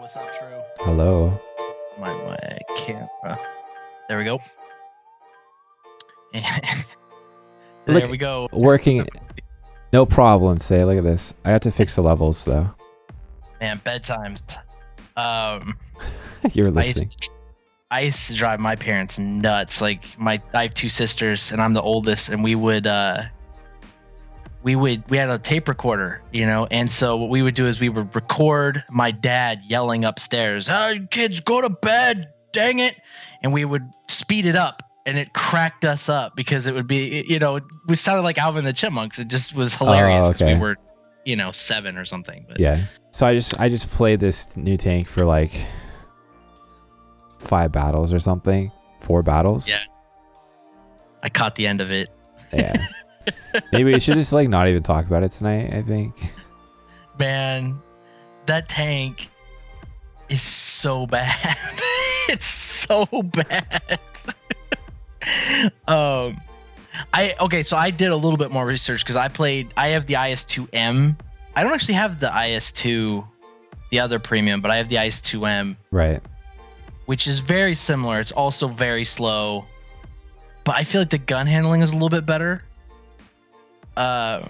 What's up, True? Hello. My camera. There we go. There we go. Working. No problem today. Look at this. I have to fix the levels though. Man, bedtimes. You're listening. I used to drive my parents nuts. Like I have two sisters, and I'm the oldest, and we had a tape recorder, and so what we would do is we would record my dad yelling upstairs, "Oh, kids, go to bed, dang it," and we would speed it up, and it cracked us up because it would be, we sounded like Alvin and the Chipmunks. It just was hilarious because we were, 7 or something. But yeah. So I just played this new tank for like 5 battles or something, 4 battles. Yeah. I caught the end of it. Yeah. Maybe we should just like not even talk about it tonight, I think. Man, that tank is so bad. It's so bad. So I did a little bit more research because I have the IS-2M. I don't actually have the IS-2, the other premium, but I have the IS-2M. Right. Which is very similar. It's also very slow, but I feel like the gun handling is a little bit better. I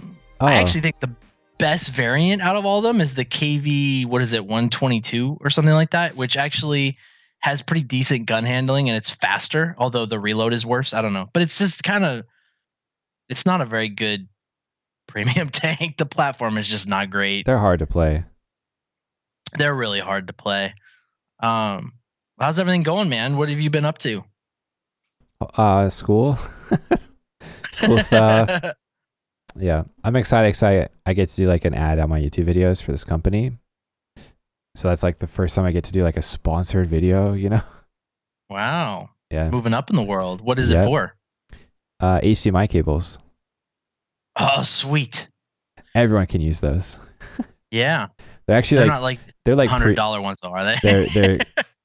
actually think the best variant out of all of them is the KV, 122 or something like that, which actually has pretty decent gun handling and it's faster, although the reload is worse. I don't know, but it's just it's not a very good premium tank. The platform is just not great. They're hard to play. They're really hard to play. How's everything going, man? What have you been up to? School. School stuff. Yeah, I'm excited because I get to do like an ad on my YouTube videos for this company. So that's like the first time I get to do like a sponsored video, Wow. Yeah. Moving up in the world. What is it for? HDMI cables. Oh, sweet. Everyone can use those. Yeah. They're actually they're like $100 ones though, are they?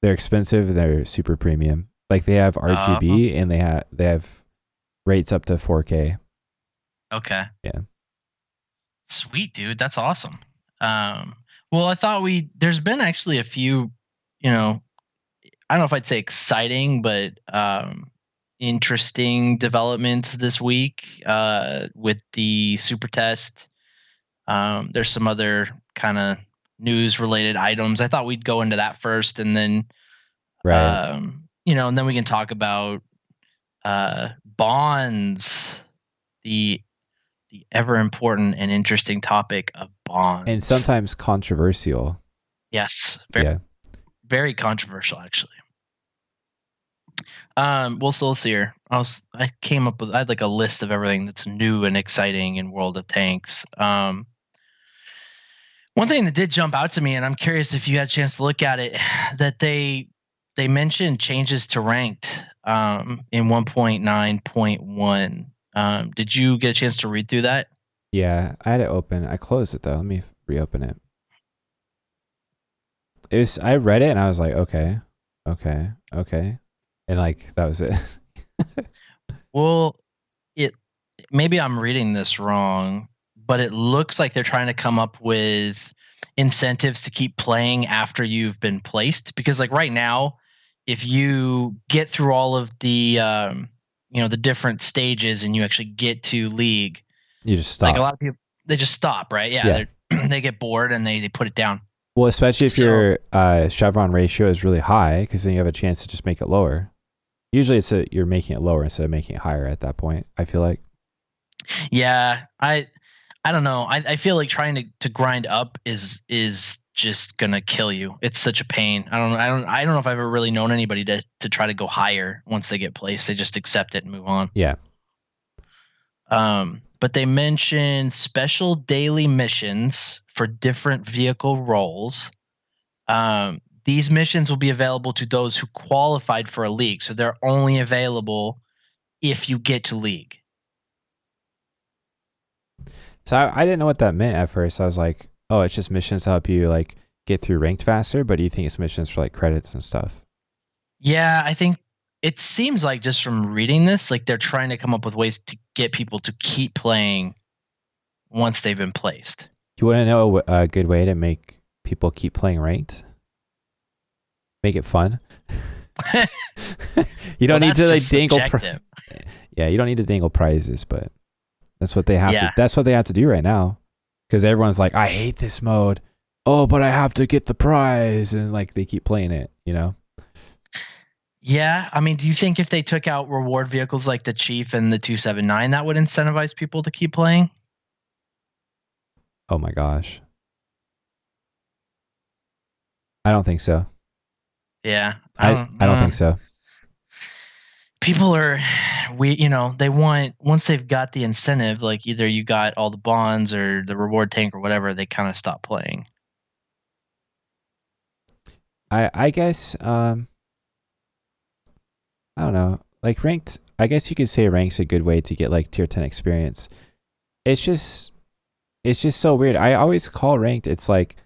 They're expensive. They're super premium. Like they have RGB and they have rates up to 4K. Okay. Yeah. Sweet, dude. That's awesome. Well, I thought there's been actually a few, I don't know if I'd say exciting, but interesting developments this week with the super test. There's some other kind of news related items. I thought we'd go into that first and then, and then we can talk about bonds, the ever important and interesting topic of bonds. And sometimes controversial. Yes. Very controversial, actually. So let's see here. I had like a list of everything that's new and exciting in World of Tanks. One thing that did jump out to me, and I'm curious if you had a chance to look at it, that they mentioned changes to ranked in 1.9.1. Did you get a chance to read through that? Yeah, I had it open. I closed it though. Let me reopen it. I read it and I was like, okay. And like, that was it. Well, maybe I'm reading this wrong, but it looks like they're trying to come up with incentives to keep playing after you've been placed. Because like right now, if you get through all of the, the different stages and you actually get to league, you just stop. Like a lot of people, they just stop, right? Yeah. They get bored and they put it down. Well, especially if your chevron ratio is really high, because then you have a chance to just make it lower. Usually you're making it lower instead of making it higher at that point, I feel like. Yeah, I don't know. I feel like trying to grind up is just gonna kill you. It's such a pain. I don't know if I've ever really known anybody to try to go higher once they get placed. They just accept it and move on. Yeah. But they mentioned special daily missions for different vehicle roles. These missions will be available to those who qualified for a league. So they're only available if you get to league. So I didn't know what that meant at first. I was like, oh, it's just missions to help you like get through ranked faster, but do you think it's missions for like credits and stuff? Yeah, I think it seems like just from reading this, like they're trying to come up with ways to get people to keep playing once they've been placed. You want to know a good way to make people keep playing ranked? make it fun. You don't need to like dangle. Yeah, you don't need to dangle prizes, but that's what they have to. That's what they have to do right now, because everyone's like, I hate this mode. Oh, but I have to get the prize, and like they keep playing it, you know. Yeah, I mean, do you think if they took out reward vehicles like the Chief and the 279, that would incentivize people to keep playing? Oh my gosh. I don't think so. Yeah. I don't think so. People are, they want, once they've got the incentive, like either you got all the bonds or the reward tank or whatever, they kind of stop playing. I guess, I don't know. Like ranked, I guess you could say rank's a good way to get like tier 10 experience. It's just so weird. I always call ranked, it's like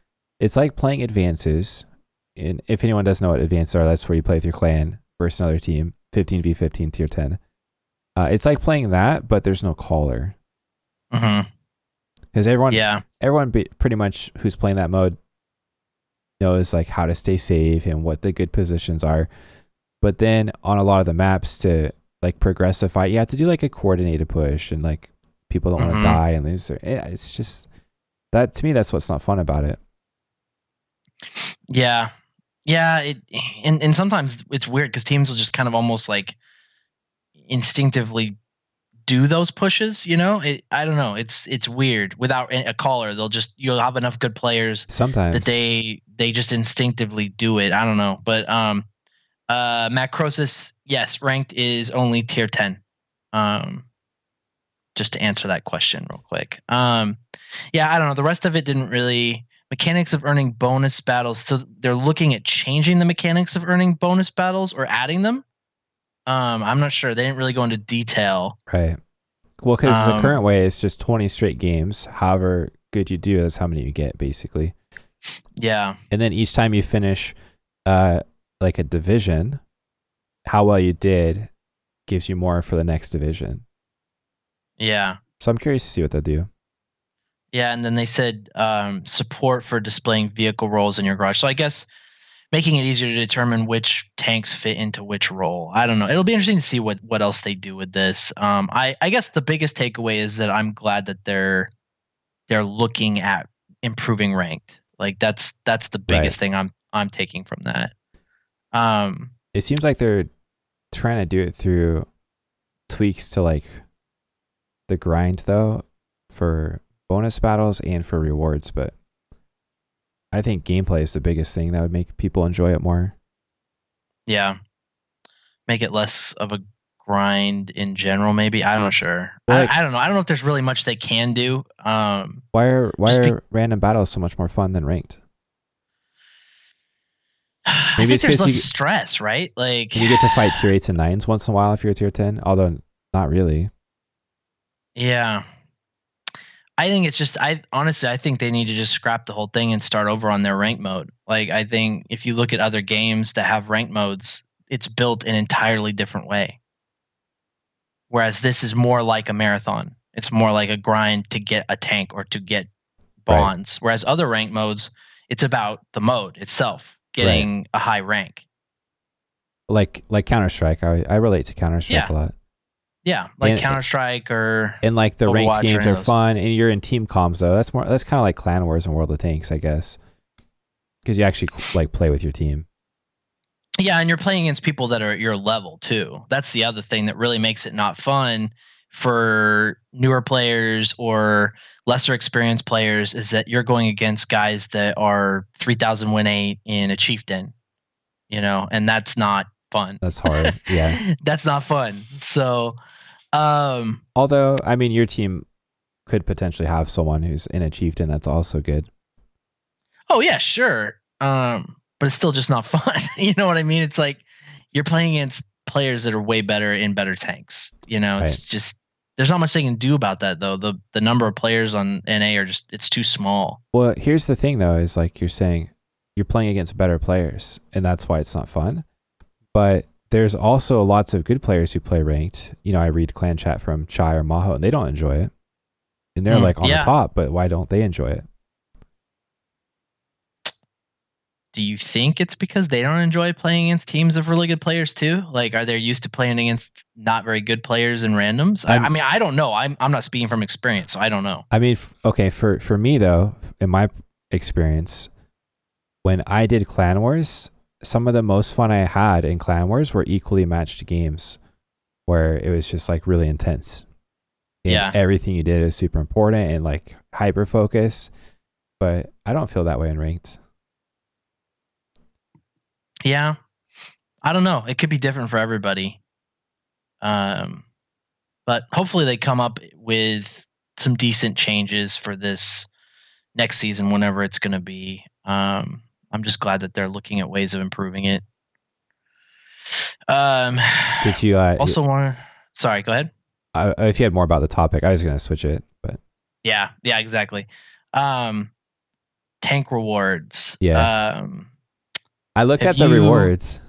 playing advances. And if anyone doesn't know what advances are, that's where you play with your clan versus another team, 15v15 tier 10. It's like playing that, but there's no caller. Because everyone pretty much who's playing that mode knows like how to stay safe and what the good positions are. But then on a lot of the maps to like progress a fight, you have to do like a coordinated push, and like people don't want to die and lose. It's just that, to me, that's what's not fun about it. Yeah. And sometimes it's weird because teams will just kind of almost like instinctively do those pushes, you know. I don't know, it's weird. Without a caller, you'll have enough good players sometimes that they just instinctively do it. I don't know, but Macrosis, yes, ranked is only tier 10. Just to answer that question real quick. Yeah, I don't know, the rest of it didn't really. Mechanics of earning bonus battles, so they're looking at changing the mechanics of earning bonus battles or adding them. I'm not sure. They didn't really go into detail. Right. Well, because the current way is just 20 straight games. However good you do, that's how many you get, basically. Yeah. And then each time you finish like a division, how well you did gives you more for the next division. Yeah. So I'm curious to see what they'll do. Yeah, and then they said support for displaying vehicle roles in your garage. So I guess making it easier to determine which tanks fit into which role. I don't know. It'll be interesting to see what else they do with this. I guess the biggest takeaway is that I'm glad that they're looking at improving ranked. Like that's the biggest thing I'm taking from that. It seems like they're trying to do it through tweaks to like the grind though, for bonus battles and for rewards, but I think gameplay is the biggest thing that would make people enjoy it more. Yeah. Make it less of a grind in general, maybe. I'm not sure. Well, I don't know. I don't know if there's really much they can do. Why are random battles so much more fun than ranked? Maybe I think there's less stress, right? Like you get to fight tier 8s and 9s once in a while if you're tier 10, although not really. Yeah. I think it's just, honestly, I think they need to just scrap the whole thing and start over on their rank mode. Like, I think if you look at other games that have rank modes, it's built an entirely different way. Whereas this is more like a marathon. It's more like a grind to get a tank or to get bonds. Right. Whereas other rank modes, it's about the mode itself, getting a high rank. Like Counter-Strike. I relate to Counter-Strike a lot. Yeah, like Counter-Strike or and like the ranked games are fun, and you're in team comms though. That's kind of like Clan Wars and World of Tanks, I guess, because you actually like play with your team. Yeah, and you're playing against people that are at your level too. That's the other thing that really makes it not fun for newer players or lesser experienced players, is that you're going against guys that are 3,000 win 8 in a chieftain, and that's not fun. That's hard. Yeah. That's not fun. So although I mean your team could potentially have someone who's in a chieftain that's also good. Oh yeah, sure. But it's still just not fun. You know what I mean? It's like you're playing against players that are way better in better tanks. It's just, there's not much they can do about that though. The number of players on NA are just, it's too small. Well, here's the thing though, is like you're saying you're playing against better players and that's why it's not fun. But there's also lots of good players who play ranked. I read clan chat from Chai or Maho and they don't enjoy it. And they're like on the top, but why don't they enjoy it? do you think it's because they don't enjoy playing against teams of really good players too? Like, are they used to playing against not very good players and randoms? I mean, I don't know. I'm not speaking from experience, so I don't know. I mean, okay, for me though, in my experience, when I did Clan Wars, some of the most fun I had in Clan Wars were equally matched games, where it was just like really intense. And everything you did is super important and like hyper focus. But I don't feel that way in ranked. Yeah, I don't know. It could be different for everybody. But hopefully they come up with some decent changes for this next season, whenever it's going to be. I'm just glad that they're looking at ways of improving it. Did you also want to? Sorry, go ahead. If you had more about the topic, I was going to switch it, but yeah, exactly. Tank rewards. Yeah. I looked at the rewards.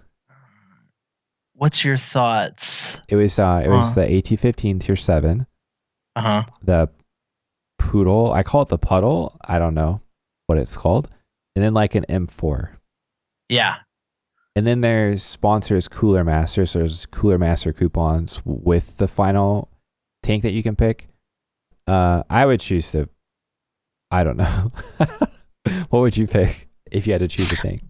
What's your thoughts? It was the AT-15 tier 7. The poodle. I call it the puddle. I don't know what it's called. And then like an M4. Yeah. And then there's sponsors Cooler Master. So there's Cooler Master coupons with the final tank that you can pick. I would choose to. I don't know. What would you pick if you had to choose a tank?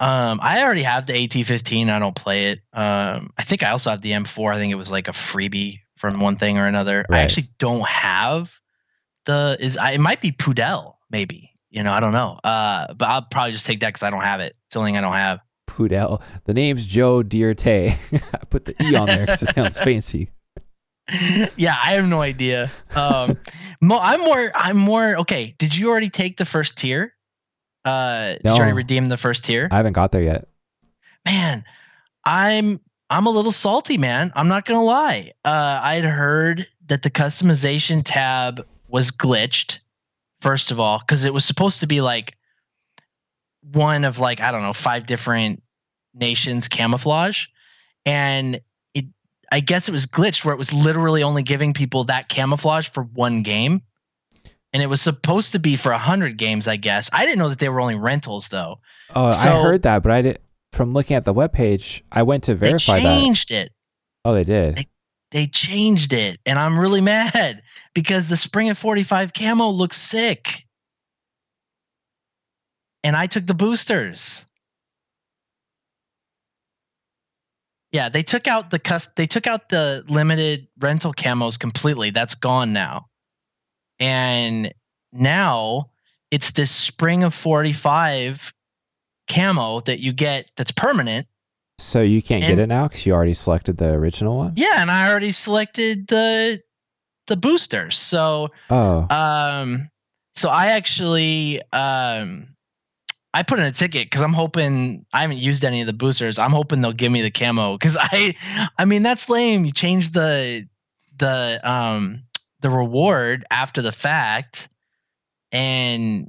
I already have the AT-15. I don't play it. I think I also have the M4. I think it was like a freebie from one thing or another. Right. I actually don't have it might be Pudel, maybe. I don't know. But I'll probably just take that because I don't have it. It's the only thing I don't have. Pudel. The name's Joe Dierte. I put the E on there because it sounds fancy. Yeah, I have no idea. I'm more okay. Did you already take the first tier? Did you already redeem the first tier? I haven't got there yet. Man, I'm a little salty, man. I'm not gonna lie. I'd heard that the customization tab was glitched, first of all, because it was supposed to be like one of like, I don't know, 5 different nations camouflage, and I guess it was glitched where it was literally only giving people that camouflage for one game. And it was supposed to be for 100 games, I guess. I didn't know that they were only rentals, though. Oh, so, I heard that, but I did. From looking at the webpage, I went to verify that. They changed it. Oh, they did. They changed it, and I'm really mad because the Spring of 45 camo looks sick. And I took the boosters. Yeah, they took out the limited rental camos completely. That's gone now. And now it's this Spring of 45 camo that you get that's permanent. So you can't get it now because you already selected the original one? Yeah, and I already selected the boosters. So so I actually I put in a ticket because I'm hoping I haven't used any of the boosters. I'm hoping they'll give me the camo because I mean that's lame. You change the reward after the fact, and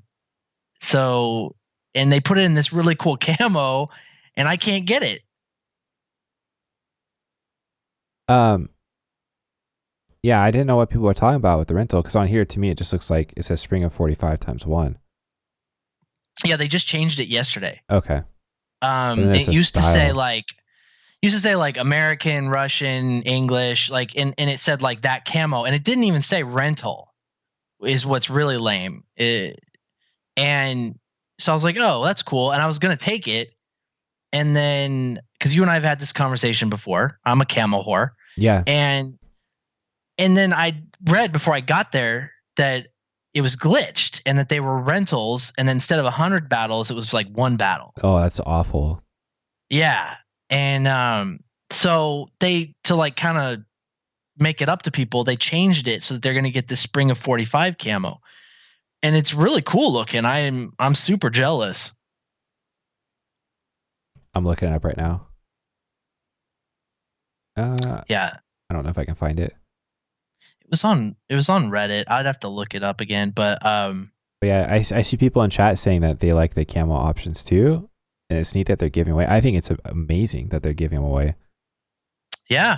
they put it in this really cool camo, and I can't get it. Yeah, I didn't know what people were talking about with the rental because on here to me it just looks like it says Spring of 45 times 1. Yeah, they just changed it yesterday. Okay. It used to say like American, Russian, English, like and it said like that camo, and it didn't even say rental, is what's really lame. And so I was like, oh, that's cool, and I was gonna take it, and then because you and I have had this conversation before, I'm a camo whore. Yeah. And then I read before I got there that it was glitched and that they were rentals, and then instead of 100 battles, it was like 1 battle. Oh, that's awful. Yeah. And so to like kind of make it up to people, they changed it so that they're gonna get this Spring of 45 camo. And it's really cool looking. I'm super jealous. I'm looking it up right now. Yeah. I don't know if I can find it. It was on Reddit. I'd have to look it up again, but yeah, I see people in chat saying that they like the camo options too, and it's neat that they're giving away. I think it's amazing that they're giving them away. Yeah.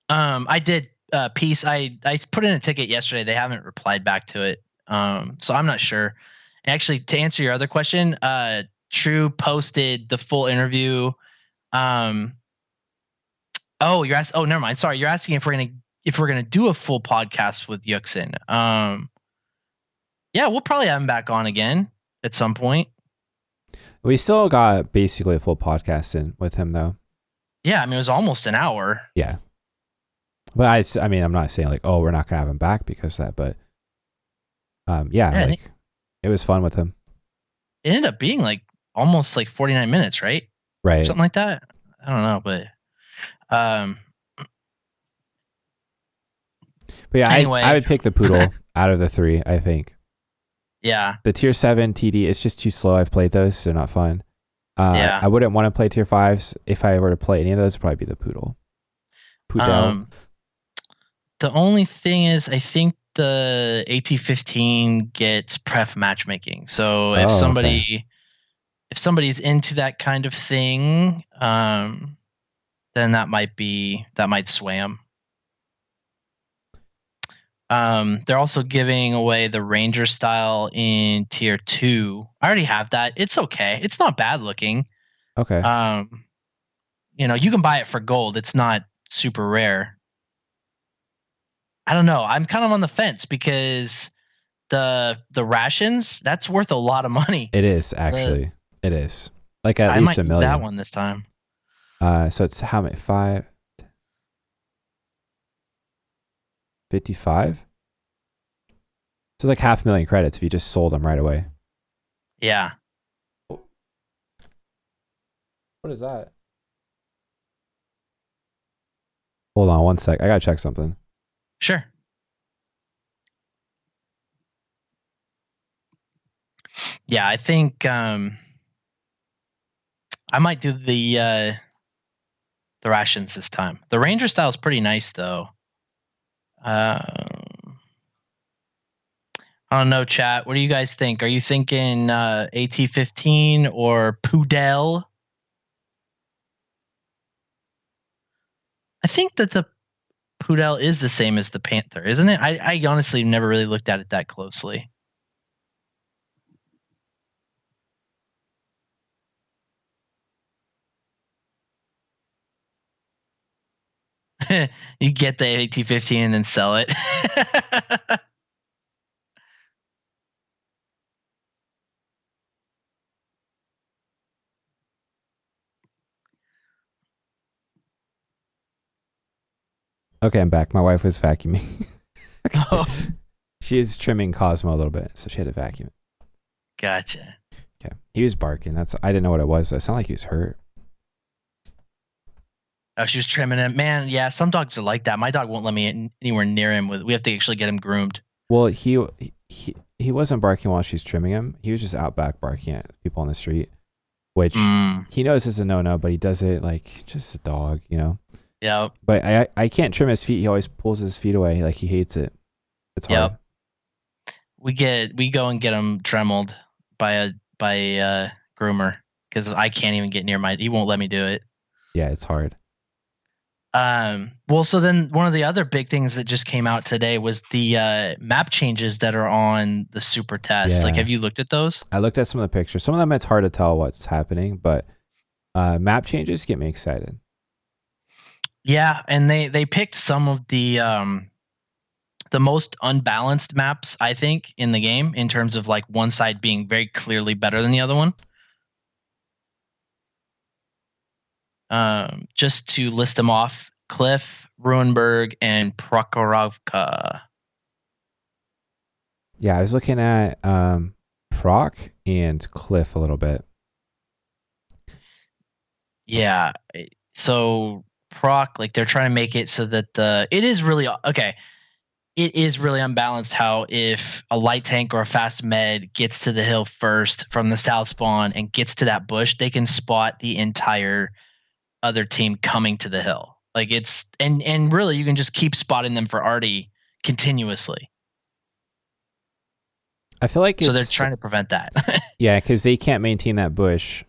I did Peace. I put in a ticket yesterday. They haven't replied back to it. So I'm not sure. Actually, to answer your other question, TRU posted the full interview. Oh, you're asking. Oh, never mind. Sorry, you're asking if we're gonna do a full podcast with Yuxin. Yeah, we'll probably have him back on again at some point. We still got basically a full podcast in with him though. Yeah, I mean it was almost an hour. Yeah, but I mean I'm not saying like, oh, we're not gonna have him back because of that, but yeah, like it was fun with him. It ended up being like almost like 49 minutes, right? Right. Something like that. I don't know, but yeah, anyway. I would pick the Poodle out of the three, I think. Yeah. The tier 7 TD, it's just too slow. I've played those, so they're not fun. Yeah. I wouldn't want to play tier 5s. If I were to play any of those, it'd probably be the Poodle. The only thing is, I think the AT-15 gets pref matchmaking. So if somebody's into that kind of thing, then that might sway them. They're also giving away the Ranger style in tier 2. I already have that. It's okay. It's not bad looking. Okay. You know, you can buy it for gold. It's not super rare. I don't know. I'm kind of on the fence because the rations, that's worth a lot of money. It is actually. It is. Like at least $1 million. I might do that one this time. So it's how many? 55? So it's like 500,000 credits if you just sold them right away. Yeah. What is that? Hold on one sec. I gotta check something. Sure. Yeah, I think I might do the rations this time. The Ranger style is pretty nice though. I don't know, chat. What do you guys think? Are you thinking AT-15 or Poodle? I think that the Poodle is the same as the Panther, isn't it? I honestly never really looked at it that closely. You get the AT-15 and then sell it. Okay, I'm back. My wife was vacuuming. She is trimming Cosmo a little bit, so she had to vacuum. Gotcha. Okay. He was barking. I didn't know what it was. It sounded like he was hurt. Oh, she was trimming him. Man, yeah, some dogs are like that. My dog won't let me anywhere near him. We have to actually get him groomed. Well, he wasn't barking while she's trimming him. He was just out back barking at people on the street, which he knows is a no-no, but he does it like just a dog, you know? Yeah. But I can't trim his feet. He always pulls his feet away. Like he hates it. It's hard. Yep. We go and get him dremeled by a groomer because I can't even get near he won't let me do it. Yeah, it's hard. Well, so then one of the other big things that just came out today was the map changes that are on the super test. Yeah. Like, have you looked at those? I looked at some of the pictures. Some of them it's hard to tell what's happening, but map changes get me excited. Yeah, and they picked some of the most unbalanced maps, I think, in the game in terms of like one side being very clearly better than the other one. Just to list them off: Cliff, Ruinberg, and Prokhorovka. Yeah, I was looking at Proc and Cliff a little bit. Yeah, so Proc, like they're trying to make it so that it is really unbalanced how if a light tank or a fast med gets to the hill first from the south spawn and gets to that bush, they can spot the entire other team coming to the hill. Like it's and really you can just keep spotting them for arty continuously. I feel like so they're trying to prevent that. Yeah, because they can't maintain that bush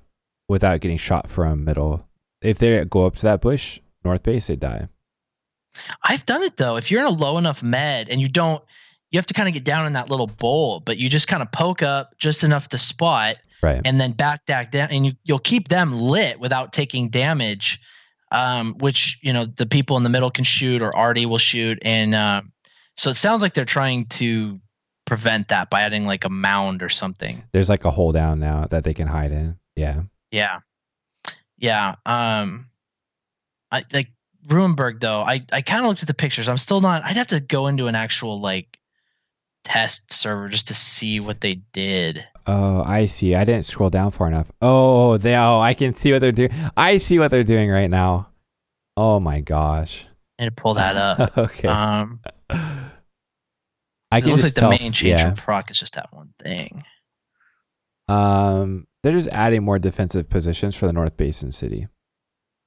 without getting shot from middle. If they go up to that bush, north base, they die. I've done it though. If you're in a low enough med and you don't, you have to kind of get down in that little bowl, but you just kind of poke up just enough to spot, Right. and then back down, and you'll keep them lit without taking damage, which the people in the middle can shoot, or Artie will shoot, and so it sounds like they're trying to prevent that by adding like a mound or something. There's like a hole down now that they can hide in. Yeah. Yeah. I like Ruinberg though. I kind of looked at the pictures. I'm still not. I'd have to go into an actual like test server just to see what they did. Oh, I see. I didn't scroll down far enough. Oh, I can see what they're doing. I see what they're doing right now. Oh my gosh. I had to pull that up. Okay. I can looks just like tell, the main change from proc is just that one thing. They're just adding more defensive positions for the North Basin City.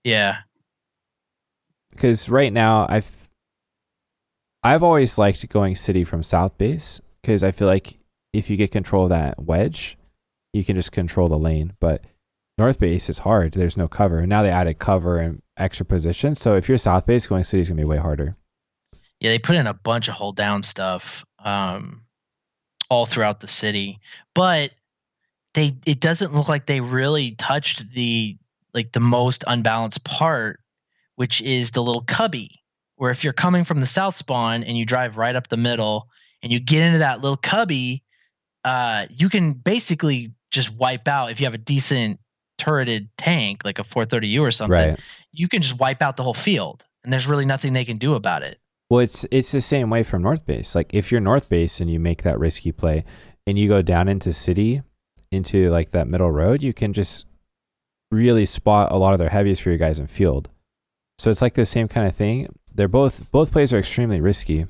Yeah. Because right now I've always liked going city from South Base, because I feel like if you get control of that wedge, you can just control the lane. But North Base is hard. There's no cover. And now they added cover and extra positions. So if you're South Base, going city is going to be way harder. Yeah, they put in a bunch of hold down stuff all throughout the city. But it doesn't look like they really touched the most unbalanced part, which is the little cubby, where if you're coming from the south spawn and you drive right up the middle and you get into that little cubby, you can basically just wipe out. If you have a decent turreted tank, like a 430U or something, right, you can just wipe out the whole field, and there's really nothing they can do about it. Well, it's the same way from North Base. Like if you're North Base and you make that risky play and you go down into city, into like that middle road, you can just really spot a lot of their heavies for your guys in field. So it's like the same kind of thing. They're both plays are extremely risky.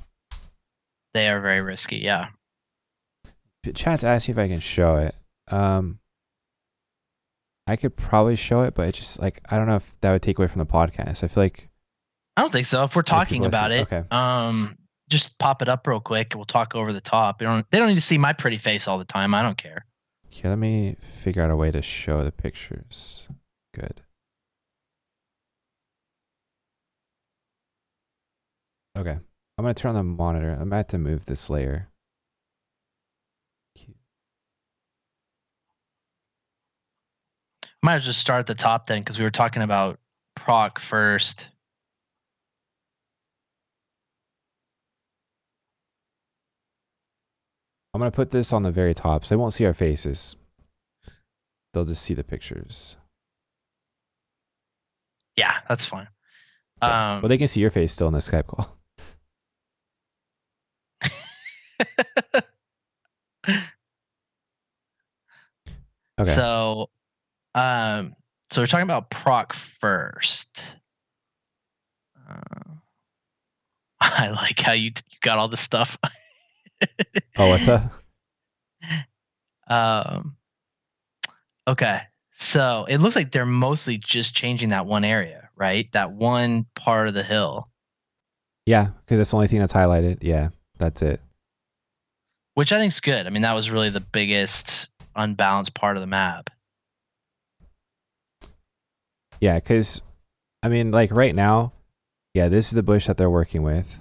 They are very risky, yeah. Chat's asking if I can show it. I could probably show it, but it's just like, I don't know if that would take away from the podcast. I feel like I don't think so. If we're talking about it, okay. Just pop it up real quick and we'll talk over the top. They don't need to see my pretty face all the time. I don't care. Okay, let me figure out a way to show the pictures. Good. Okay, I'm going to turn on the monitor. I'm about to move this layer. Might as well just start at the top then, because we were talking about proc first. I'm going to put this on the very top, so they won't see our faces. They'll just see the pictures. Yeah, that's fine. So, well, they can see your face still in the Skype call. Okay. So we're talking about proc first. I like how you got all the stuff. Oh, what's up? Okay. So it looks like they're mostly just changing that one area, right? That one part of the hill. Yeah, because that's the only thing that's highlighted. Yeah, that's it. Which I think is good. I mean, that was really the biggest unbalanced part of the map. Yeah, because, I mean, like right now, yeah, this is the bush that they're working with.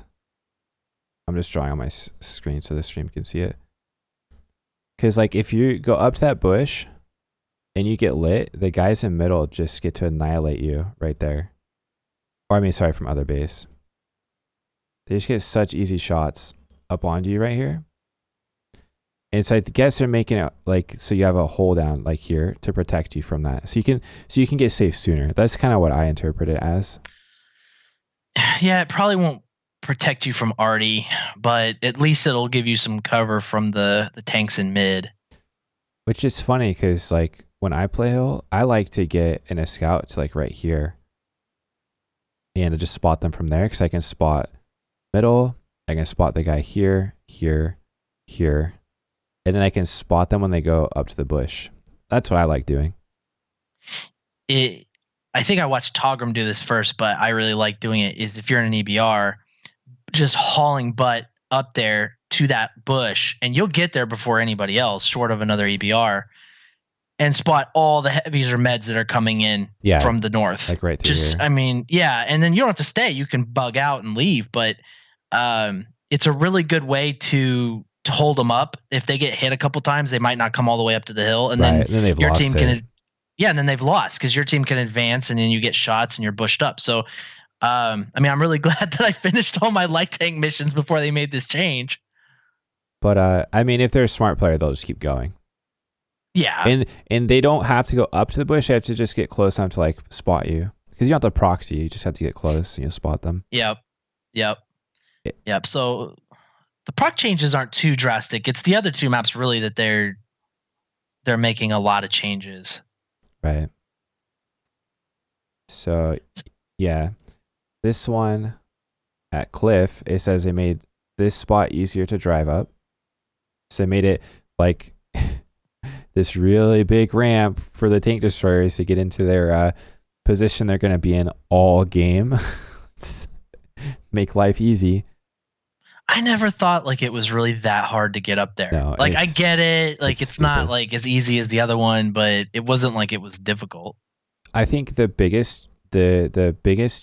I'm just drawing on my screen so the stream can see it. Because, like, if you go up to that bush and you get lit, the guys in middle just get to annihilate you right there. Or, I mean, sorry, from other base. They just get such easy shots up onto you right here. And so I guess they're making it like, so you have a hole down like here to protect you from that. So you can get safe sooner. That's kind of what I interpret it as. Yeah, it probably won't protect you from Artie, but at least it'll give you some cover from the tanks in mid. Which is funny because like when I play hill, I like to get in a scout to like right here and to just spot them from there, because I can spot middle, I can spot the guy here, here, here, and then I can spot them when they go up to the bush. That's what I like doing. I think I watched Togram do this first, but I really like doing it, is if you're in an EBR, just hauling butt up there to that bush, and you'll get there before anybody else, short of another EBR, and spot all the heavies or meds that are coming in from the north. Like right through here. I mean, yeah, and then you don't have to stay. You can bug out and leave, but it's a really good way to hold them up. If they get hit a couple times, they might not come all the way up to the hill, and Right. then they've your lost team it. can. Yeah, and then they've lost because your team can advance, and then you get shots, and you're bushed up. So, I mean, I'm really glad that I finished all my light tank missions before they made this change. But I mean, if they're a smart player, they'll just keep going. Yeah. And they don't have to go up to the bush. They have to just get close enough to like spot you. Because you don't have to proxy. You just have to get close and you'll spot them. Yep. So the proc changes aren't too drastic. It's the other two maps really that they're making a lot of changes. Right. So yeah, this one at Cliff, it says they made this spot easier to drive up. So they made it like this really big ramp for the tank destroyers to get into their position they're going to be in all game. Make life easy. I never thought like it was really that hard to get up there. No, like I get it. Like it's not stupid. like as easy as the other one, but it wasn't like it was difficult. I think the biggest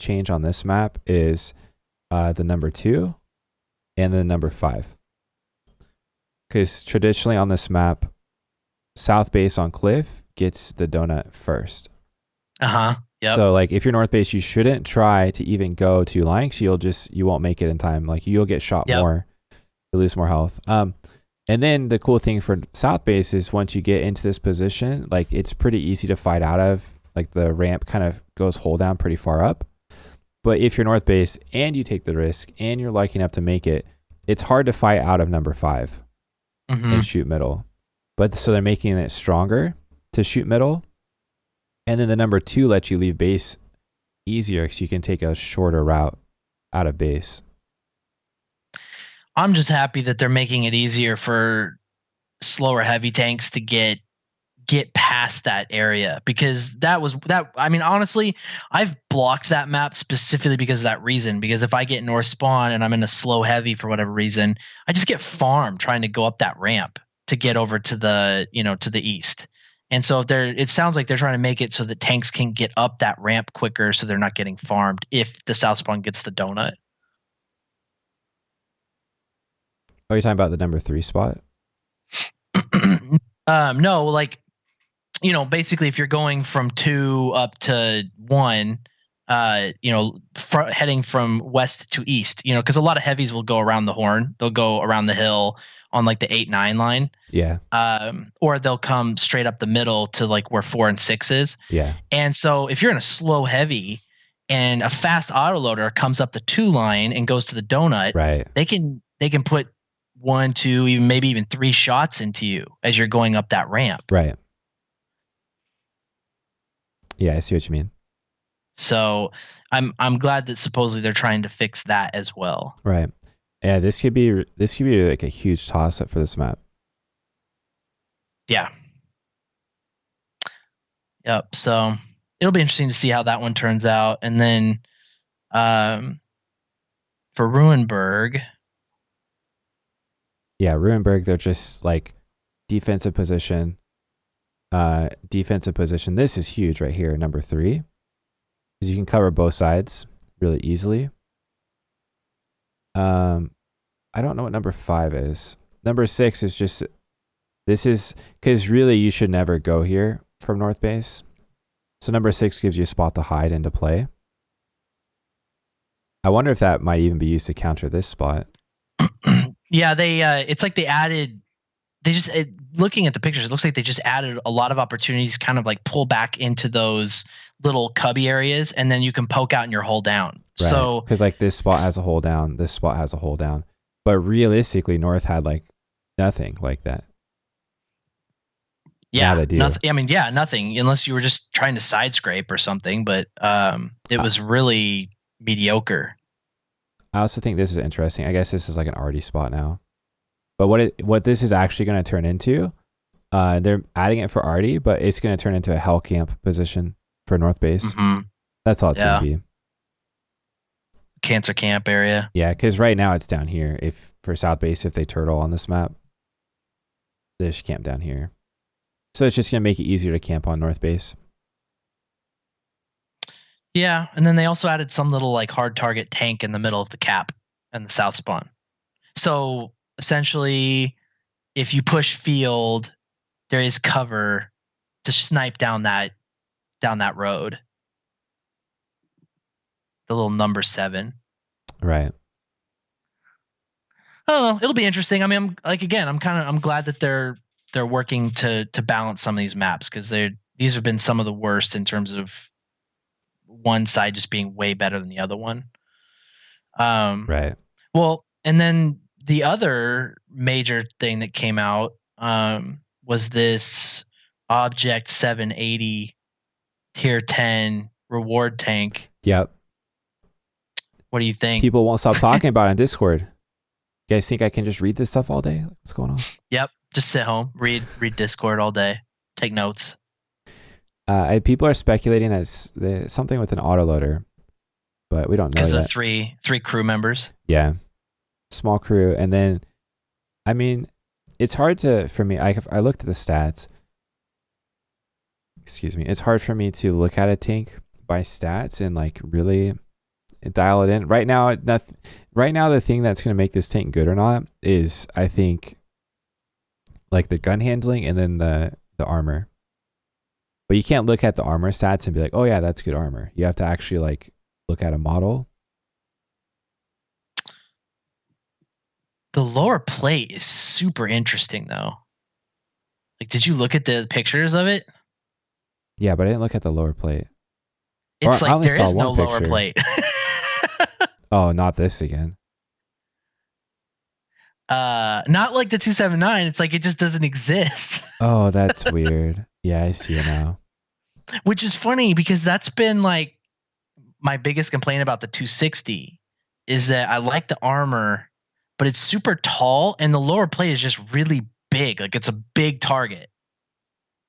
change on this map is the number 2 and the number 5. Because traditionally on this map, south base on Cliff gets the donut first. Yep. So like if you're north base, you shouldn't try to even go to Lynx. You won't make it in time. Like you'll get shot more, you lose more health. And then the cool thing for south base is once you get into this position, like it's pretty easy to fight out of. Like the ramp kind of goes hold down pretty far up. But if you're north base and you take the risk and you're lucky enough to make it, it's hard to fight out of number 5 and shoot middle. But so they're making it stronger to shoot middle. And then the number 2 lets you leave base easier because you can take a shorter route out of base. I'm just happy that they're making it easier for slower heavy tanks to get past that area, because I mean, honestly, I've blocked that map specifically because of that reason. Because if I get north spawn and I'm in a slow heavy for whatever reason, I just get farmed trying to go up that ramp to get over to the to the east. And so it sounds like they're trying to make it so that tanks can get up that ramp quicker, so they're not getting farmed if the south spawn gets the donut. Are you talking about the number 3 spot? No, like, basically if you're going from 2 up to 1, heading from west to east, because a lot of heavies will go around the horn. They'll go around the hill on like the 8-9 line. Yeah. Or they'll come straight up the middle to like where 4 and 6 is. Yeah. And so if you're in a slow heavy and a fast autoloader comes up the 2 line and goes to the donut, right, they can put 1, 2, maybe even 3 shots into you as you're going up that ramp. Right. Yeah, I see what you mean. So I'm glad that supposedly they're trying to fix that as well. Right. Yeah, this could be like a huge toss up for this map. Yeah. Yep. So it'll be interesting to see how that one turns out. And then for Ruinberg. Yeah, Ruinberg, they're just like defensive position. This is huge right here, number 3. Because you can cover both sides really easily. I don't know what number 5 is. Number 6 is just, this is, because really you should never go here from north base. So number 6 gives you a spot to hide and to play. I wonder if that might even be used to counter this spot. Yeah, it's like looking at the pictures, it looks like they just added a lot of opportunities, kind of like pull back into those little cubby areas, and then you can poke out in your hole down. Right. So because like this spot has a hole down, this spot has a hole down, but realistically, North had like nothing like that. Yeah, nothing. I mean, yeah, nothing unless you were just trying to side scrape or something. But it was really mediocre. I also think this is interesting. I guess this is like an arty spot now. But what this is actually going to turn into, they're adding it for arty, but it's going to turn into a hell camp position for north base. Mm-hmm. That's all it's going to be. Cancer camp area. Yeah, because right now it's down here. If for south base, if they turtle on this map, they just camp down here. So it's just going to make it easier to camp on north base. Yeah, and then they also added some little like hard target tank in the middle of the cap and the south spawn. So essentially, if you push field, there is cover to snipe down that road. The little number 7. Right. I don't know. It'll be interesting. I mean, I'm glad that they're working to balance some of these maps, because these have been some of the worst in terms of one side just being way better than the other one. Right. Well, and then the other major thing that came out was this Object 780 Tier 10 reward tank. Yep. What do you think? People won't stop talking about it on Discord. You guys think I can just read this stuff all day? What's going on? Yep. Just sit home, read Discord all day, take notes. People are speculating that something with an autoloader, but we don't know because yet. of the three crew members. Yeah, small crew, and then, I mean, it's hard for me. I looked at the stats. Excuse me. It's hard for me to look at a tank by stats and like really dial it in. Right now, the thing that's going to make this tank good or not is, I think, like the gun handling and then the armor. But you can't look at the armor stats and be like, oh yeah, that's good armor. You have to actually like look at a model. The lower plate is super interesting though. Like, did you look at the pictures of it? Yeah, but I didn't look at the lower plate. It's like there is no lower plate. Oh, not this again. Not like the 279. It's like it just doesn't exist. Oh, that's weird. Yeah, I see it now. Which is funny, because that's been like my biggest complaint about the 260 is that I like the armor, but it's super tall and the lower plate is just really big. Like, it's a big target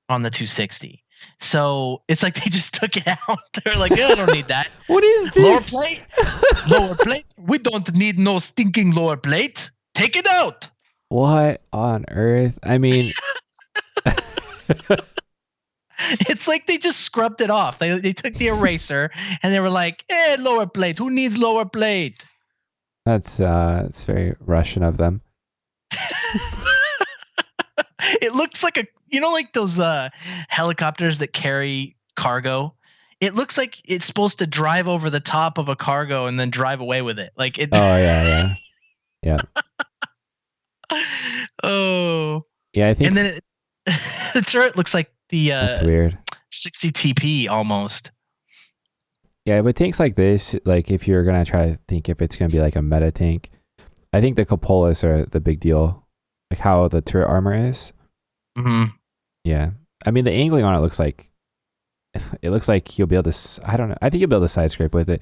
on the 260. So it's like they just took it out. They're like, I don't need that. What is this? Lower plate? Lower plate? We don't need no stinking lower plate. Take it out. What on earth? I mean, it's like they just scrubbed it off. They took the eraser and they were like, lower plate. Who needs lower plate? That's it's very Russian of them. It looks like like those helicopters that carry cargo. It looks like it's supposed to drive over the top of a cargo and then drive away with it. Like it. Oh yeah. Oh. Yeah, I think. And then the turret looks like the that's weird. 60 TP almost. Yeah, but tanks like this, like if you're gonna try to think if it's gonna be like a meta tank, I think the cupolas are the big deal. Like how the turret armor is. Mm-hmm. Yeah, I mean the angling on it looks like you'll be able to. I don't know. I think you'll be able to side scrape with it.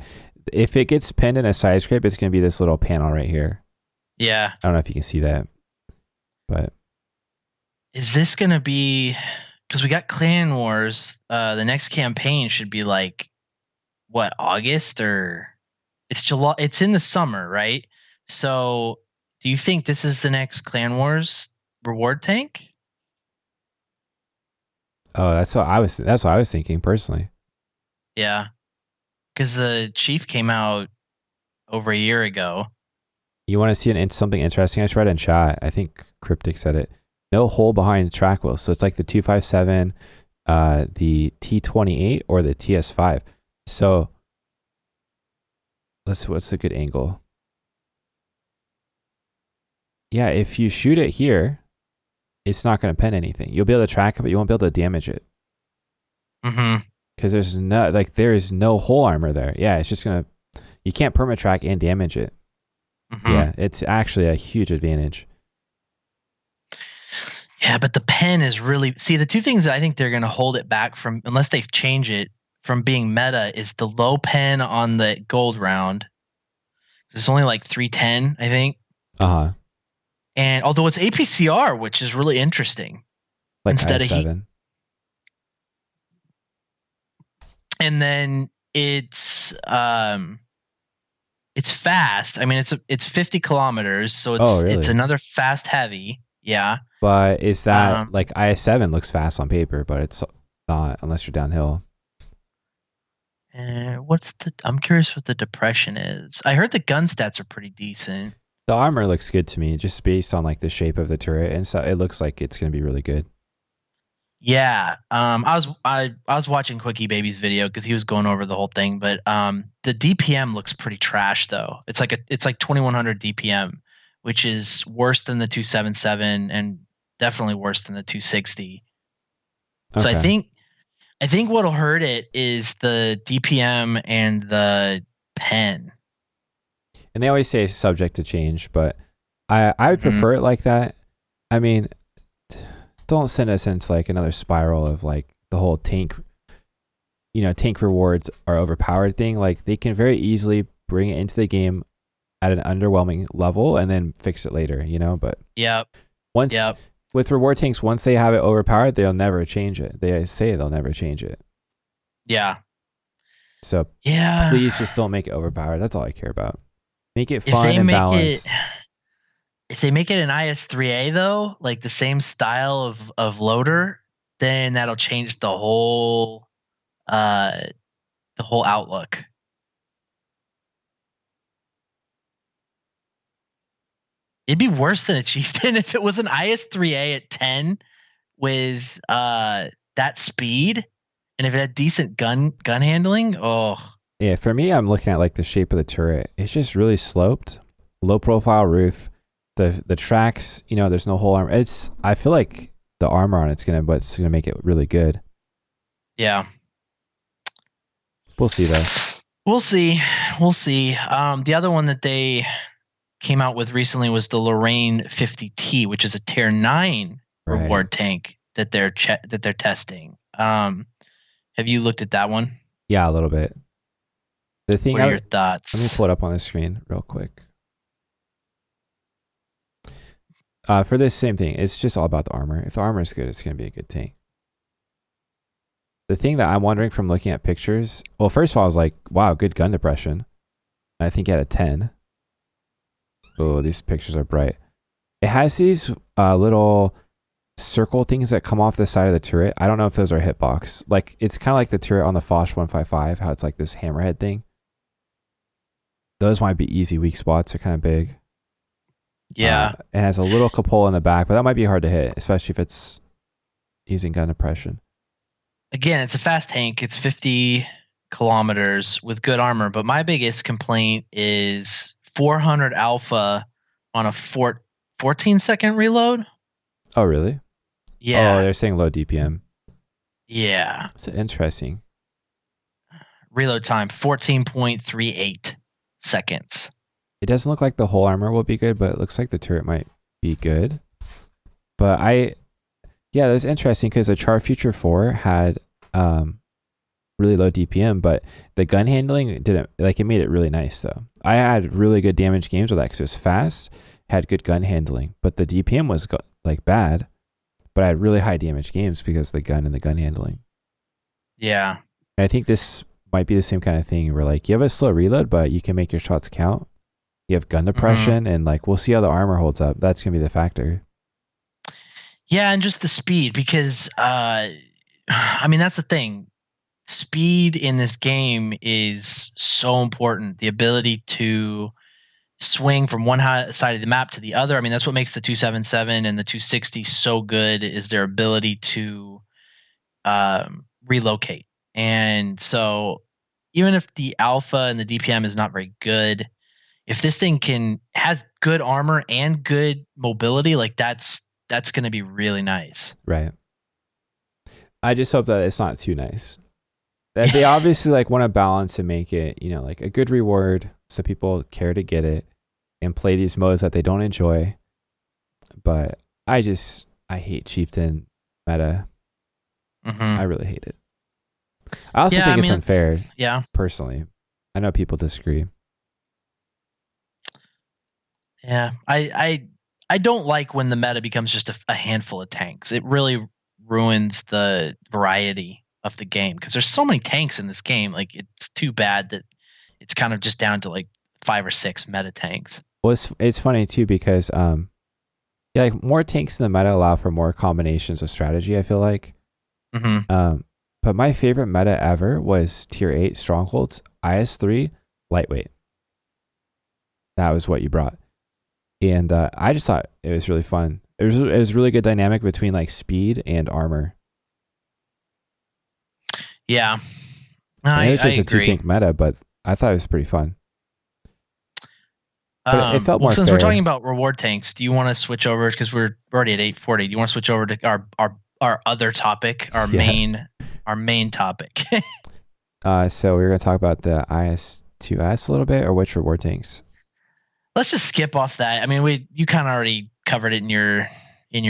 If it gets pinned in a side scrape, it's gonna be this little panel right here. Yeah. I don't know if you can see that, but is this gonna be? Because we got Clan Wars. The next campaign should be like what, August, or it's July? It's in the summer, right? So do you think this is the next Clan Wars reward tank? Oh, that's what I was thinking personally. Yeah, because the Chief came out over a year ago. You want to see something interesting? I just read in chat. I think Cryptic said it. No hole behind the track wheel, so it's like the 257, the T28, or the TS5. So what's a good angle? Yeah, if you shoot it here, it's not going to pen anything. You'll be able to track it, but you won't be able to damage it. Mm-hmm. Because there is no hole armor there. Yeah, it's just gonna. You can't perma track and damage it. Mm-hmm. Yeah, it's actually a huge advantage. Yeah, but the pen is really the two things that I think they're going to hold it back from, unless they change it from being meta, is the low pen on the gold round. It's only like 310, I think. Uh-huh. And although it's APCR, which is really interesting. Like instead I7. of heat. And then it's fast. I mean, it's 50 kilometers, so it's another fast heavy. Yeah. But is that like i7 looks fast on paper, but it's not unless you're downhill. I'm curious what the depression is. I heard the gun stats are pretty decent. The armor looks good to me, just based on like the shape of the turret and so it looks like it's gonna be really good. Yeah. I was watching Quickie Baby's video because he was going over the whole thing, but the DPM looks pretty trash though. It's like 2100 DPM, which is worse than the 277 and definitely worse than the 260. Okay. So I think what'll hurt it is the DPM and the pen. And they always say subject to change, but I would prefer it like that. I mean, don't send us into like another spiral of like the whole tank rewards are overpowered thing. Like they can very easily bring it into the game at an underwhelming level and then fix it later, but with reward tanks, once they have it overpowered, they'll never change it. They say they'll never change it. Yeah. So please just don't make it overpowered. That's all I care about. Make it fun and balanced. If they make it an IS-3A though, like the same style of loader, then that'll change the whole outlook. It'd be worse than a Chieftain if it was an IS-3A at 10 with that speed, and if it had decent gun handling. Oh yeah, for me, I'm looking at like the shape of the turret. It's just really sloped, low profile roof. The tracks, there's no whole armor. I feel like the armor on it's gonna make it really good. Yeah. We'll see though. We'll see. The other one that they came out with recently was the Lorraine 50T, which is a tier 9 reward tank that they're testing. Have you looked at that one? Yeah, a little bit. What are your thoughts? Let me pull it up on the screen real quick. For this same thing, it's just all about the armor. If the armor is good, it's going to be a good tank. The thing that I'm wondering from looking at pictures, well, first of all, I was like, wow, good gun depression. I think it had a 10. Oh, these pictures are bright. It has these little circle things that come off the side of the turret. I don't know if those are hitbox. Like, it's kind of like the turret on the Foch 155, how it's like this hammerhead thing. Those might be easy weak spots. They're kind of big. Yeah. It has a little cupola in the back, but that might be hard to hit, especially if it's using gun depression. Again, it's a fast tank. It's 50 kilometers with good armor, but my biggest complaint is 400 alpha on a 14-second reload. Oh, really? Yeah. Oh, they're saying low DPM. Yeah. It's interesting. Reload time, 14.38 seconds. It doesn't look like the whole armor will be good, but it looks like the turret might be good. But that's interesting because the Char Future 4 had really low DPM, but the gun handling didn't, like, it made it really nice though. I had really good damage games with that because it was fast, had good gun handling, but the DPM was like bad, but I had really high damage games because of the gun and the gun handling. Yeah. And I think this might be the same kind of thing where like you have a slow reload, but you can make your shots count. You have gun depression, and like we'll see how the armor holds up. That's gonna be the factor. Yeah, and just the speed, because I mean that's the thing. Speed in this game is so important. The ability to swing from one side of the map to the other. I mean that's what makes the 277 and the 260 so good, is their ability to relocate. And so even if the alpha and the DPM is not very good, if this thing has good armor and good mobility, like that's going to be really nice. Right. I just hope that it's not too nice. That they obviously like want to balance and make it, like a good reward so people care to get it and play these modes that they don't enjoy. But I hate Chieftain meta. I really hate it. I also think it's unfair. Yeah. Personally, I know people disagree. Yeah, I don't like when the meta becomes just a handful of tanks. It really ruins the variety of the game because there's so many tanks in this game. Like it's too bad that it's kind of just down to like 5 or 6 meta tanks. Well, it's funny too because like more tanks in the meta allow for more combinations of strategy. I feel like. But my favorite meta ever was tier 8 strongholds, IS-3 lightweight. That was what you brought. And I just thought it was really fun. It was really good dynamic between like speed and armor. Yeah, And it was just a agree. 2-tank meta, but I thought it was pretty fun. But it felt more since fair. we're talking about reward tanks, do you want to switch over, because we're already at 8:40? Do you want to switch over to our other topic, our main topic? So we're gonna talk about the IS-2S a little bit, or which reward tanks? Let's just skip off that. I mean, you kind of already covered it in your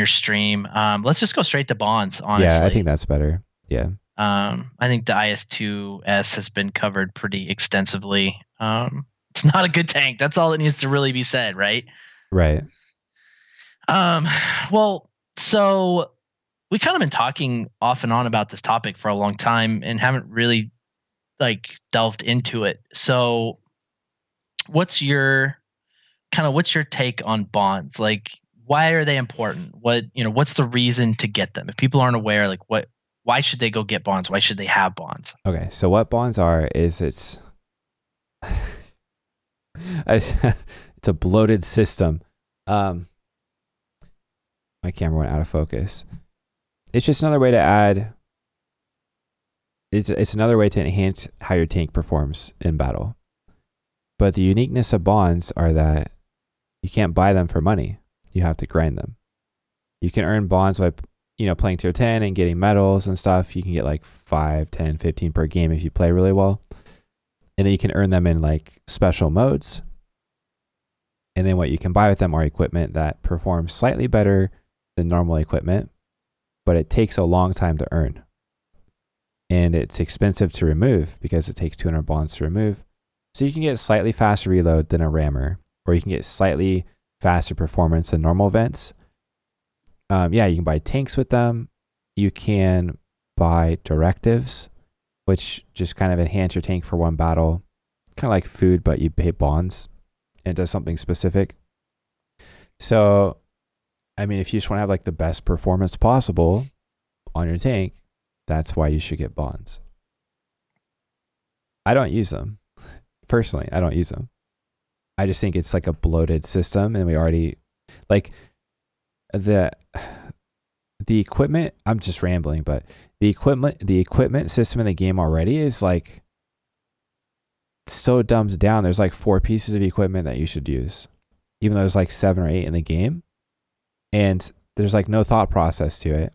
stream. Let's just go straight to bonds. Honestly, yeah, I think that's better. Yeah. I think the IS-2S has been covered pretty extensively. It's not a good tank. That's all that needs to really be said, right? Right. Well, so we kind of been talking off and on about this topic for a long time and haven't really like delved into it. So what's your take on bonds? Like, why are they important? What's the reason to get them? If people aren't aware, like why should they go get bonds? Why should they have bonds? Okay, so what bonds are is it's a bloated system. My camera went out of focus. It's just another way to add. It's another way to enhance how your tank performs in battle. But the uniqueness of bonds are that you can't buy them for money. You have to grind them. You can earn bonds by playing tier 10 and getting medals and stuff. You can get like 5, 10, 15 per game if you play really well. And then you can earn them in like special modes. And then what you can buy with them are equipment that performs slightly better than normal equipment, but it takes a long time to earn. And it's expensive to remove because it takes 200 bonds to remove. So you can get slightly faster reload than a rammer, or you can get slightly faster performance than normal events. You can buy tanks with them. You can buy directives, which just kind of enhance your tank for one battle. Kind of like food, but you pay bonds and it does something specific. So, I mean, if you just want to have like the best performance possible on your tank, that's why you should get bonds. I don't use them. Personally, I don't use them. I just think it's like a bloated system, and we already like the equipment. I'm just rambling, but the equipment system in the game already is like so dumbed down. There's like 4 pieces of equipment that you should use, even though there's like 7 or 8 in the game, and there's like no thought process to it.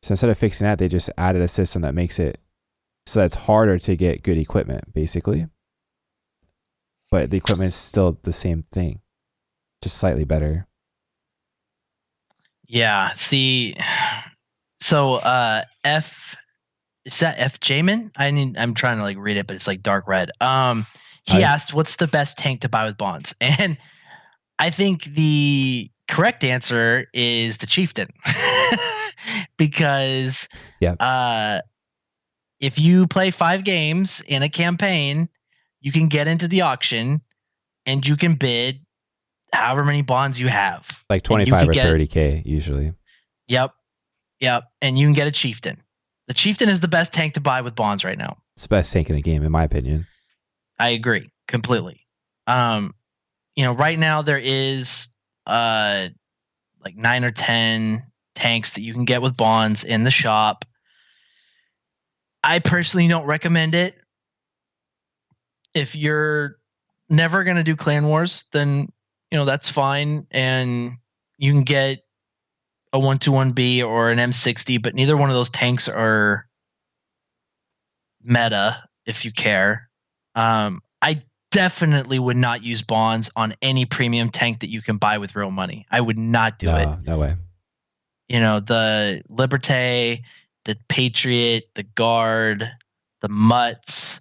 So instead of fixing that, they just added a system that makes it so that it's harder to get good equipment, basically. But the equipment is still the same thing, just slightly better. Yeah. See, so is that F Jamin? I'm trying to like read it, but it's like dark red. He asked, "What's the best tank to buy with bonds?" And I think the correct answer is the Chieftain, because if you play 5 games in a campaign, you can get into the auction and you can bid however many bonds you have. Like 25 or 30K usually. Yep. And you can get a Chieftain. The Chieftain is the best tank to buy with bonds right now. It's the best tank in the game, in my opinion. I agree completely. Right now there is like 9 or 10 tanks that you can get with bonds in the shop. I personally don't recommend it. If you're never going to do clan wars, then that's fine, and you can get a 121B or an M60, but neither one of those tanks are meta if you care. I definitely would not use bonds on any premium tank that you can buy with real money. I would not do it. No way. The Liberté, the Patriot, the Guard, the Mutts,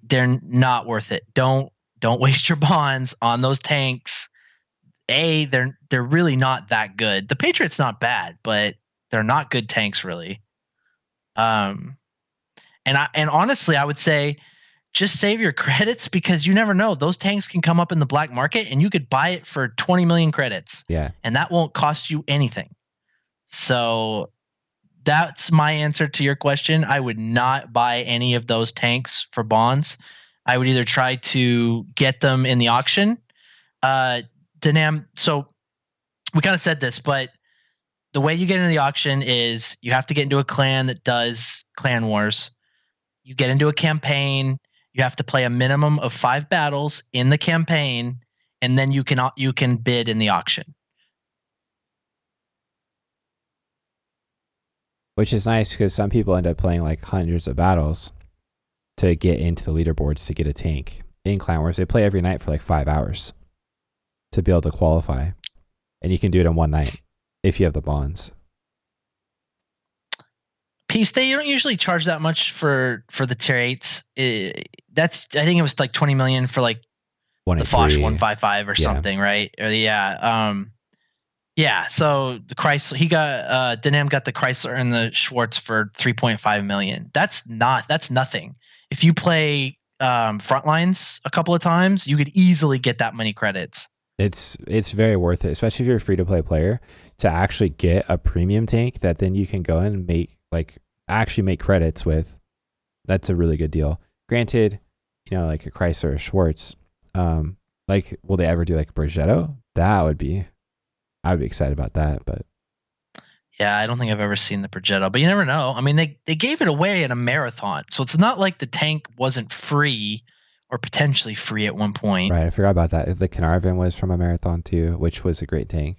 they're not worth it. Don't waste your bonds on those tanks. They're really not that good. The Patriot's not bad, but they're not good tanks really. And honestly, I would say just save your credits, because you never know. Those tanks can come up in the black market and you could buy it for 20 million credits. Yeah. And that won't cost you anything. So that's my answer to your question. I would not buy any of those tanks for bonds. I would either try to get them in the auction. Denam. So we kind of said this, but the way you get into the auction is you have to get into a clan that does clan wars. You get into a campaign. You have to play a minimum of 5 battles in the campaign, and then you can bid in the auction. Which is nice because some people end up playing like hundreds of battles to get into the leaderboards to get a tank. In Clan Wars, they play every night for like 5 hours to be able to qualify. And you can do it in one night if you have the bonds. Peace, they don't usually charge that much for the tier 8s. That's, I think it was like 20 million for like the Foch 155 or something, right? Or yeah. So the Chrysler, he got Denam got the Chrysler and the Schwartz for 3.5 million. That's nothing. If you play Frontlines a couple of times, you could easily get that many credits. It's very worth it, especially if you're a free to play player, to actually get a premium tank that then you can go and make credits with. That's a really good deal. Granted, like a Chrysler or Schwartz, like will they ever do like Bergetto? I'd be excited about that, but yeah, I don't think I've ever seen the Progetto, but you never know. I mean, they gave it away in a marathon, so it's not like the tank wasn't free or potentially free at one point. Right, I forgot about that. The Carnarvon was from a marathon too, which was a great tank.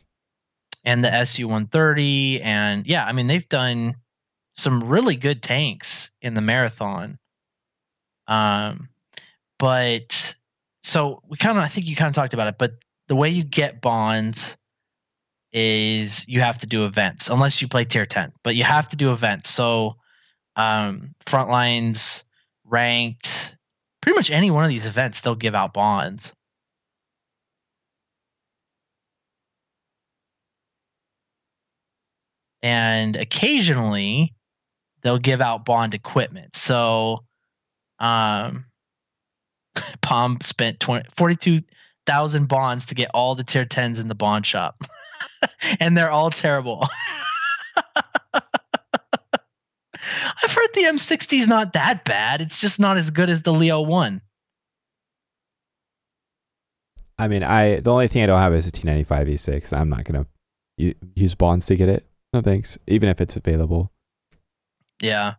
And the SU-130, and yeah, I mean, they've done some really good tanks in the marathon. But so I think you kind of talked about it, but the way you get bonds is you have to do events unless you play tier 10, but you have to do events. So Frontlines, ranked, pretty much any one of these events, they'll give out bonds. And occasionally they'll give out bond equipment. So Palm spent 42,000 bonds to get all the tier 10s in the bond shop. And they're all terrible. I've heard the M60 is not that bad. It's just not as good as the Leo 1. I mean, the only thing I don't have is a T95 E6. I'm not going to use bonds to get it. No thanks. Even if it's available. Yeah.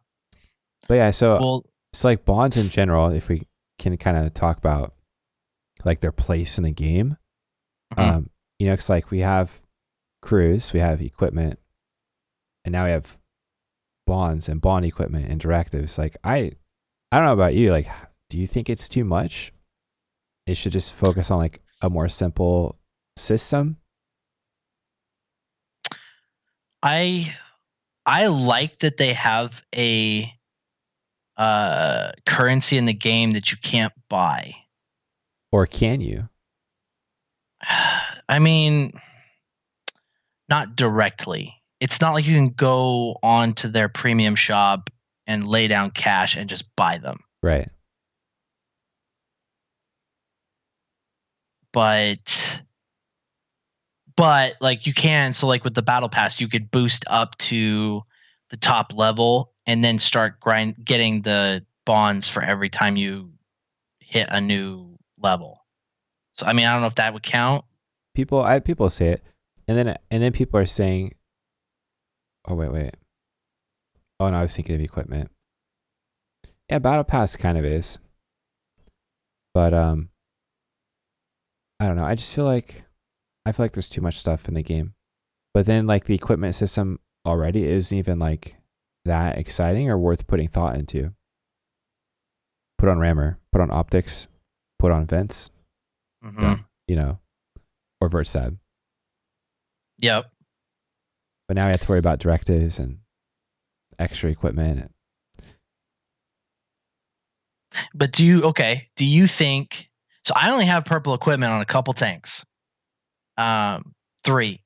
But yeah, so like bonds in general, if we can kind of talk about like their place in the game, it's like we have crews, we have equipment, and now we have bonds and bond equipment and directives. Like I don't know about you, like do you think it's too much? It should just focus on like a more simple system. I like that they have a currency in the game that you can't buy. Or can you? I mean, not directly. It's not like you can go on to their premium shop and lay down cash and just buy them. Right. But like you can, so like with the battle pass, you could boost up to the top level and then start getting the bonds for every time you hit a new level. So I mean, I don't know if that would count. People say it, and then people are saying, "Oh wait. Oh no, I was thinking of equipment." Yeah, battle pass kind of is, but I don't know. I feel like there's too much stuff in the game, but then like the equipment system already isn't even like that exciting or worth putting thought into. Put on rammer, put on optics, put on vents, or vert stab. Yep. But now we have to worry about directives and extra equipment. But do you think, so I only have purple equipment on a couple tanks. 3.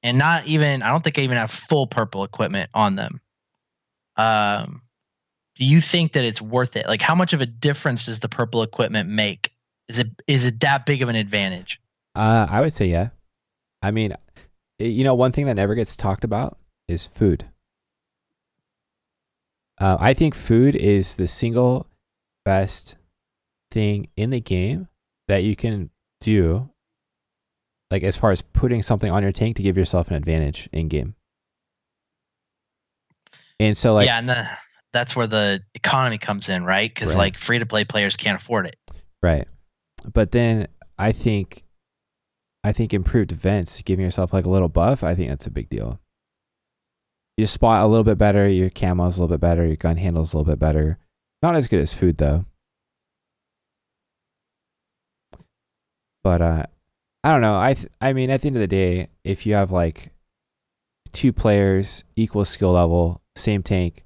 And I don't think I even have full purple equipment on them. Do you think that it's worth it? Like how much of a difference does the purple equipment make? Is it that big of an advantage? I would say yeah. I mean, one thing that never gets talked about is food. I think food is the single best thing in the game that you can do like as far as putting something on your tank to give yourself an advantage in game. And so like, yeah, and that's where the economy comes in, right? Because right. like free to play players can't afford it. Right. But then I think improved events, giving yourself like a little buff, I think that's a big deal. You spot a little bit better, your camo's a little bit better, your gun handle's a little bit better. Not as good as food though. But I don't know. I mean, at the end of the day, if you have like 2 players, equal skill level, same tank,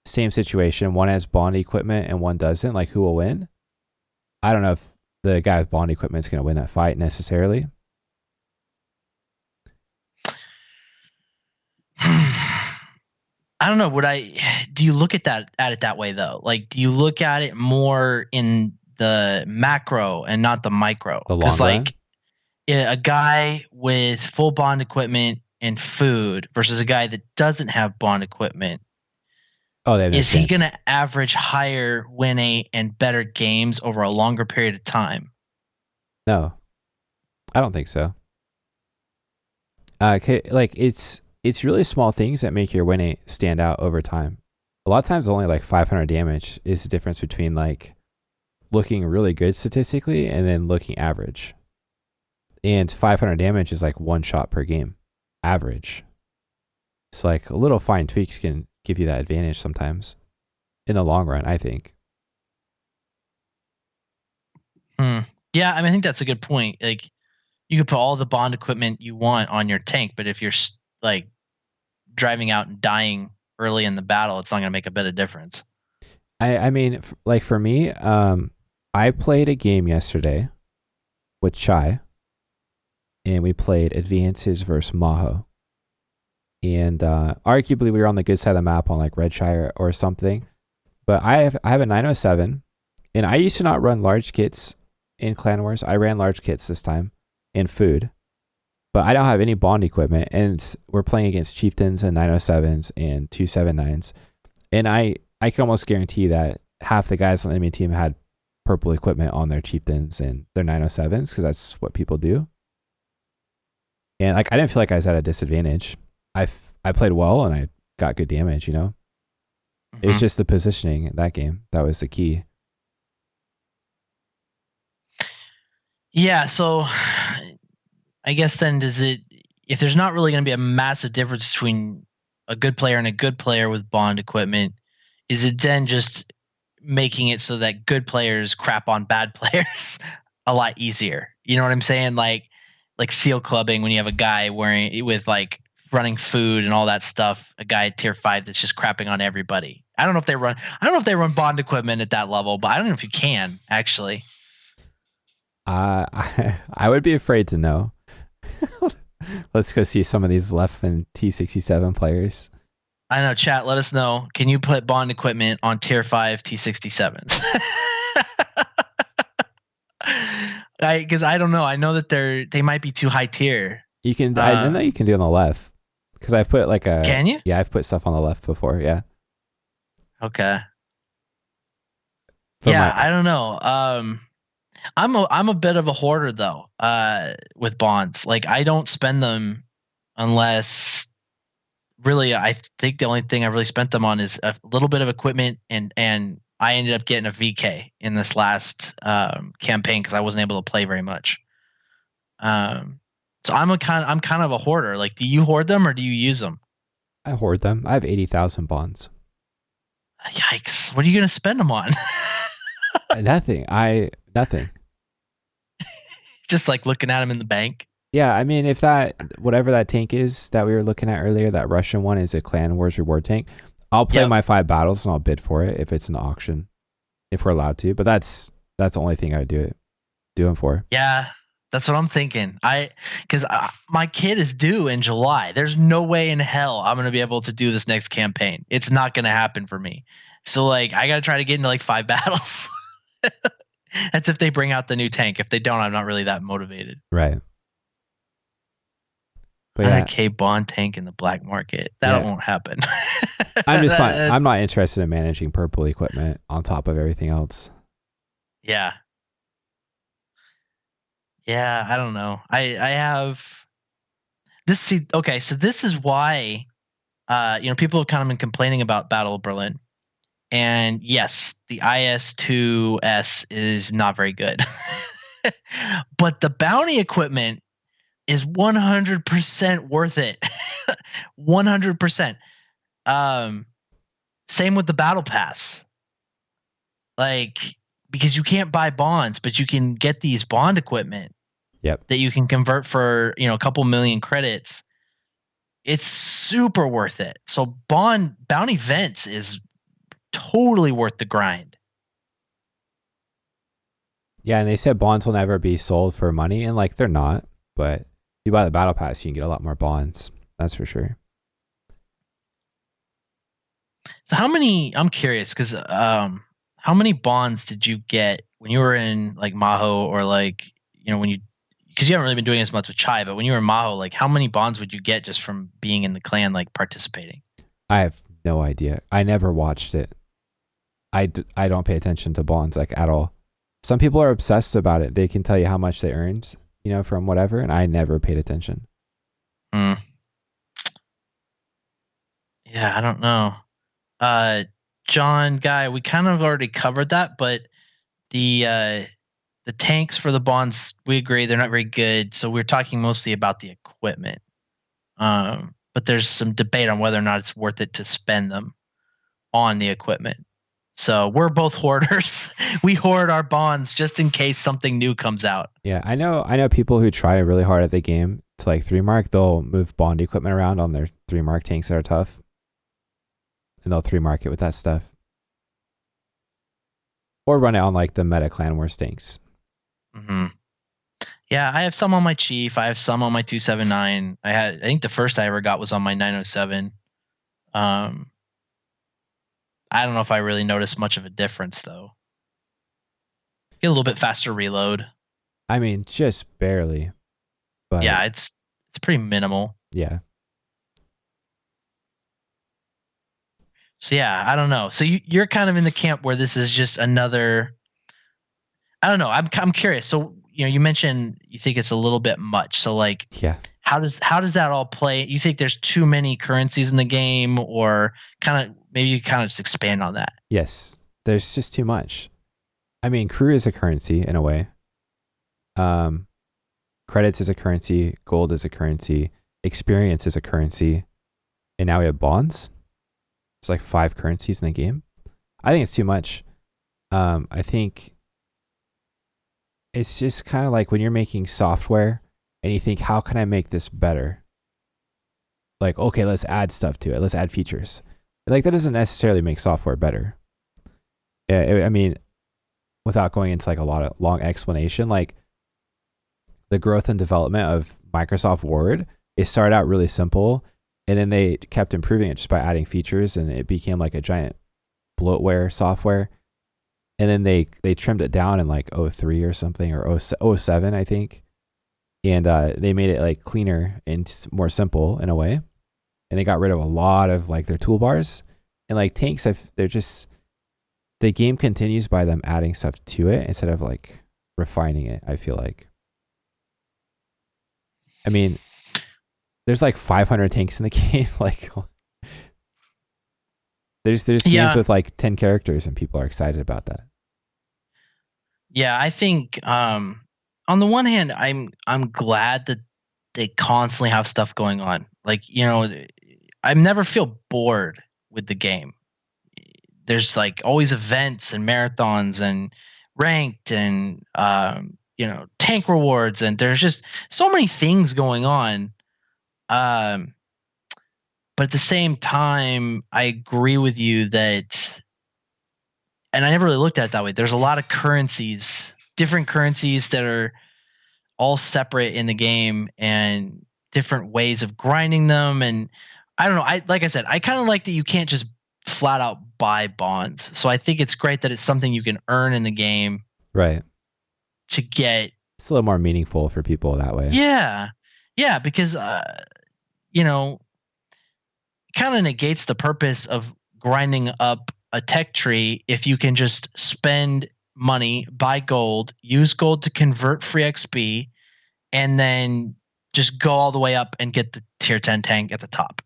same situation, one has bond equipment and one doesn't, like who will win? I don't know if the guy with bond equipment is going to win that fight necessarily. I don't know. Do you look at it that way though? Like, do you look at it more in the macro and not the micro? The long run? Like a guy with full bond equipment and food versus a guy that doesn't have bond equipment. Oh, they have no is he chance. going to average higher win rate and better games over a longer period of time? No, I don't think so. Like it's really small things that make your win rate stand out over time. A lot of times only like 500 damage is the difference between like looking really good statistically and then looking average. And 500 damage is like 1 shot per game, average. So like a little fine tweaks can give you that advantage sometimes in the long run, I think. Yeah, I mean, I think that's a good point. Like, you could put all the bond equipment you want on your tank, but if you're like driving out and dying early in the battle, it's not going to make a bit of difference. I mean, like for me, I played a game yesterday with Chai, and we played Advances versus Maho. And arguably we were on the good side of the map on like Red Shire or something. But I have a 907, and I used to not run large kits in Clan Wars. I ran large kits this time in food. But I don't have any bond equipment, and we're playing against chieftains and 907s and 279s. And I can almost guarantee that half the guys on the enemy team had purple equipment on their chieftains and their 907s because that's what people do. And like I didn't feel like I was at a disadvantage. I played well and I got good damage, you know? It was just the positioning in that game. That was the key. Yeah, so I guess then if there's not really going to be a massive difference between a good player and a good player with bond equipment, is it then just making it so that good players crap on bad players a lot easier? You know what I'm saying? Like seal clubbing, when you have a guy with like running food and all that stuff, a guy at tier 5 that's just crapping on everybody. I don't know if they run bond equipment at that level, but I don't know if you can actually. I would be afraid to know. Let's go see some of these left in T67 players. I know, chat, let us know. Can you put bond equipment on tier 5 T67s? Because I don't know. I know that they might be too high tier. You can. I know you can do on the left. Because I've put like a. Can you? Yeah, I've put stuff on the left before. Yeah. Okay. I don't know. I'm a bit of a hoarder though. With bonds, like I don't spend them unless really. I think the only thing I've really spent them on is a little bit of equipment, and I ended up getting a VK in this last campaign because I wasn't able to play very much. So I'm kind of a hoarder. Like, do you hoard them or do you use them? I hoard them. I have 80,000 bonds. Yikes! What are you gonna spend them on? Nothing. Nothing. Just like looking at them in the bank. Yeah, I mean, if whatever that tank is that we were looking at earlier, that Russian one is a Clan Wars reward tank. I'll play my 5 battles and I'll bid for it if it's in the auction, if we're allowed to. But that's the only thing I would do them for. Yeah. That's what I'm thinking. Because my kid is due in July. There's no way in hell I'm going to be able to do this next campaign. It's not going to happen for me. So like, I got to try to get into like 5 battles. That's if they bring out the new tank. If they don't, I'm not really that motivated. Right. But 100K bond tank in the black market. That won't happen. I'm not interested in managing purple equipment on top of everything else. Yeah. Yeah, I don't know. I have this. See, okay, so this is why people have kind of been complaining about Battle of Berlin. And yes, the IS-2S is not very good. But the bounty equipment is 100% worth it. 100%. Same with the battle pass. Like, because you can't buy bonds, but you can get these bond equipment. Yep. That you can convert for, a couple million credits. It's super worth it. So bounty vents is totally worth the grind. Yeah, and they said bonds will never be sold for money, and like they're not, but if you buy the battle pass, you can get a lot more bonds. That's for sure. So I'm curious, because how many bonds did you get when you were in like Maho, or like, because you haven't really been doing as much with Chai, but when you were in Maho, like how many bonds would you get just from being in the clan, like participating? I have no idea. I never watched it. I don't pay attention to bonds like at all. Some people are obsessed about it. They can tell you how much they earned, from whatever, and I never paid attention. Yeah, I don't know. John, Guy, we kind of already covered that, but the tanks for the bonds, we agree they're not very good. So we're talking mostly about the equipment. But there's some debate on whether or not it's worth it to spend them on the equipment. So we're both hoarders. We hoard our bonds just in case something new comes out. Yeah, I know people who try really hard at the game to like 3-mark. They'll move bond equipment around on their 3-mark tanks that are tough, and they'll 3-mark it with that stuff, or run it on like the meta clan war tanks. Mm-hmm. Yeah, I have some on my Chief. I have some on my 279. I think the first I ever got was on my 907. I don't know if I really noticed much of a difference though. Get a little bit faster reload. I mean, just barely. But yeah, it's pretty minimal. Yeah. So yeah, I don't know. So you're kind of in the camp where this is just another. I don't know. I'm curious. So you mentioned you think it's a little bit much. So like, yeah. How does that all play? You think there's too many currencies in the game, or maybe you kind of just expand on that? Yes, there's just too much. I mean, crew is a currency in a way. Credits is a currency. Gold is a currency. Experience is a currency. And now we have bonds. It's like 5 currencies in the game. I think it's too much. I think it's just kind of like when you're making software and you think, how can I make this better? Like, okay, let's add stuff to it. Let's add features. Like, that doesn't necessarily make software better. I mean, without going into like a lot of long explanation, like the growth and development of Microsoft Word, it started out really simple, and then they kept improving it just by adding features, and it became like a giant bloatware software. And then they trimmed it down in like 03 or something, or 07, I think. And they made it like cleaner and more simple in a way. And they got rid of a lot of like their toolbars. And like tanks, they're just, the game continues by them adding stuff to it instead of like refining it, I feel like. I mean, there's like 500 tanks in the game. Like, there's games with like 10 characters, and people are excited about that. Yeah, I think on the one hand, I'm glad that they constantly have stuff going on. Like, I never feel bored with the game. There's like always events and marathons and ranked and tank rewards, and there's just so many things going on. But at the same time, I agree with you that, and I never really looked at it that way, there's a lot of currencies, different currencies that are all separate in the game, and different ways of grinding them. And I don't know. Like I said, I kind of like that you can't just flat out buy bonds. So I think it's great that it's something you can earn in the game. Right. To get. It's a little more meaningful for people that way. Yeah. Yeah. Because, it kind of negates the purpose of grinding up a tech tree if you can just spend money, buy gold, use gold to convert free XP, and then just go all the way up and get the tier 10 tank at the top.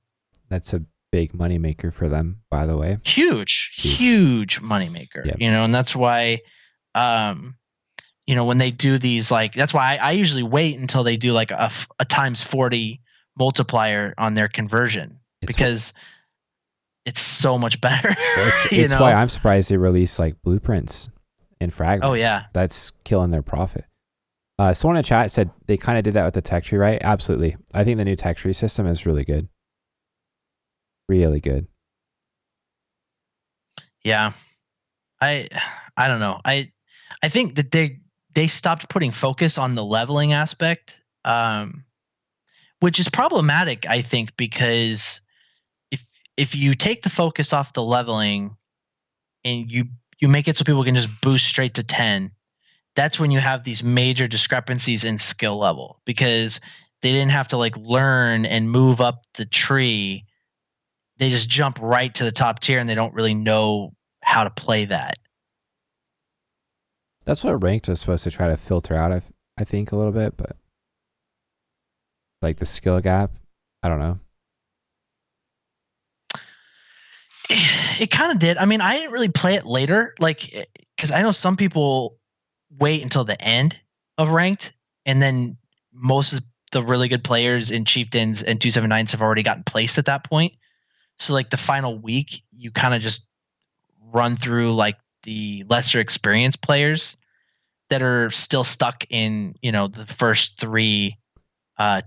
That's a big moneymaker for them, by the way. Huge moneymaker. Yep. And that's why, when they do these, like, that's why I usually wait until they do like a times 40 multiplier on their conversion, because it's so much better. It's why I'm surprised they release like blueprints and fragments. Oh yeah, that's killing their profit. Someone in the chat said they kind of did that with the tech tree, right? Absolutely. I think the new tech tree system is really good. Really good. Yeah. I don't know. I think that they stopped putting focus on the leveling aspect, which is problematic, I think, because if you take the focus off the leveling and you make it so people can just boost straight to 10, that's when you have these major discrepancies in skill level, because they didn't have to like learn and move up the tree. They just jump right to the top tier and they don't really know how to play that. That's what ranked was supposed to try to filter out, I think, a little bit, but like the skill gap, I don't know. It kind of did. I mean, I didn't really play it later, like, because I know some people wait until the end of ranked, and then most of the really good players in chieftains and 279s have already gotten placed at that point. So like the final week, you kind of just run through like the lesser experienced players that are still stuck in, the first 3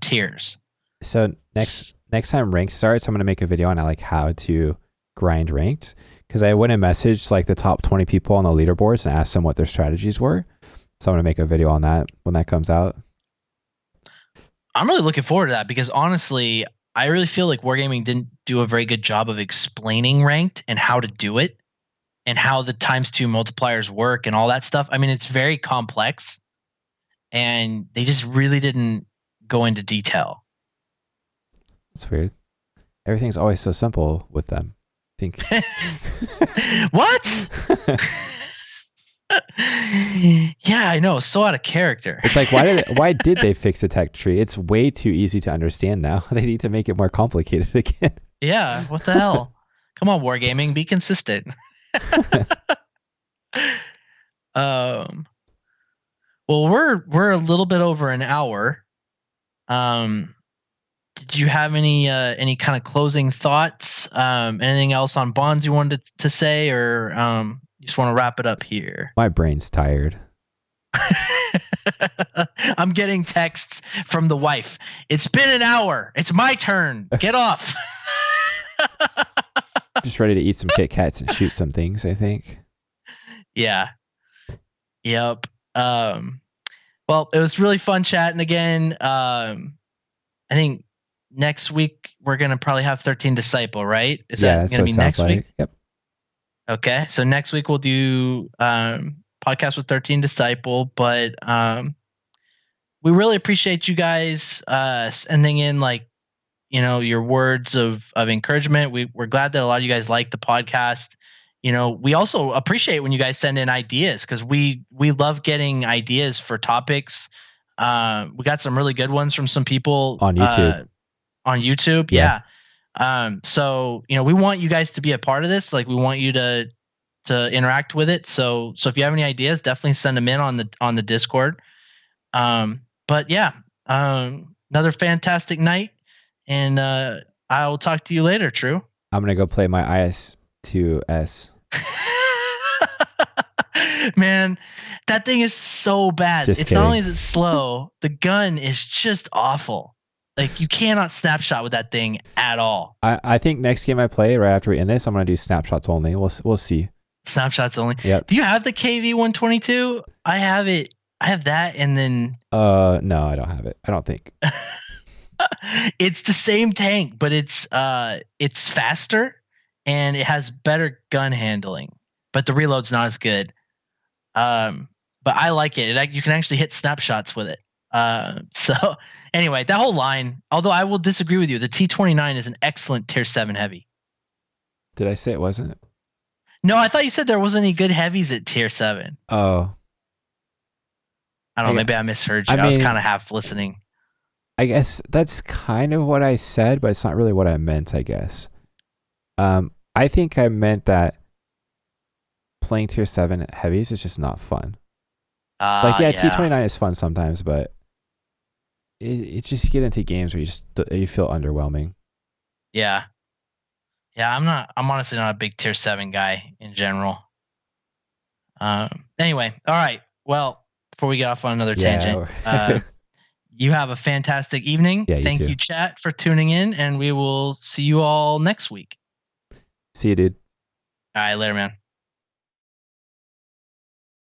tiers. So next time ranked starts, I'm going to make a video on like how to grind ranked, because I went and messaged like the top 20 people on the leaderboards and asked them what their strategies were. So I'm going to make a video on that when that comes out. I'm really looking forward to that, because honestly, I really feel like Wargaming didn't do a very good job of explaining ranked and how to do it and how the ×2 multipliers work and all that stuff. I mean, it's very complex, and they just really didn't go into detail. It's weird. Everything's always so simple with them, I think. What? Yeah, I know. So out of character. It's like, why did they fix the tech tree? It's way too easy to understand now. They need to make it more complicated again. Yeah, what the hell? Come on, Wargaming, be consistent. Well, we're a little bit over an hour. Did you have any kind of closing thoughts? Anything else on bonds you wanted to say, or you just want to wrap it up here? My brain's tired. I'm getting texts from the wife. It's been an hour. It's my turn. Get off. Just ready to eat some Kit Kats and shoot some things, I think. Yeah. Yep. Well, it was really fun chatting again. I think next week we're going to probably have 13 Disciple, right? Is that going to be next week? Yep. Okay. So next week we'll do podcast with 13 Disciple, but we really appreciate you guys sending in your words of encouragement. We're glad that a lot of you guys like the podcast. We also appreciate when you guys send in ideas, because we love getting ideas for topics. We got some really good ones from some people on YouTube. Yeah. So we want you guys to be a part of this. Like, we want you to interact with it. So if you have any ideas, definitely send them in on the Discord. But yeah, another fantastic night, and I'll talk to you later, TRU. I'm gonna go play my IS-2S. Man, that thing is so bad. Just it's kidding. Not only is it slow, the gun is just awful. Like, you cannot snapshot with that thing at all. I think next game I play right after we end this, I'm gonna do snapshots only. We'll see. Snapshots only. Yep. Do you have the KV-122? I have it. I have that, and then no, I don't have it. I don't think. It's the same tank, but it's faster and it has better gun handling, but the reload's not as good. But I like it. You can actually hit snapshots with it. So anyway, that whole line, although I will disagree with you, the T29 is an excellent tier 7 heavy. Did I say it wasn't? No, I thought you said there wasn't any good heavies at tier 7. Oh. I don't know. Maybe I misheard you. I was kind of half listening. I guess that's kind of what I said, but it's not really what I meant, I guess. I think I meant that playing tier 7 heavies is just not fun. T29 is fun sometimes, but it's just get into games where you feel underwhelming. Yeah. I'm honestly not a big tier 7 guy in general. Anyway, all right. Well, before we get off on another tangent, you have a fantastic evening. Yeah, Thank you, chat, for tuning in, and we will see you all next week. See you, dude. All right, later, man.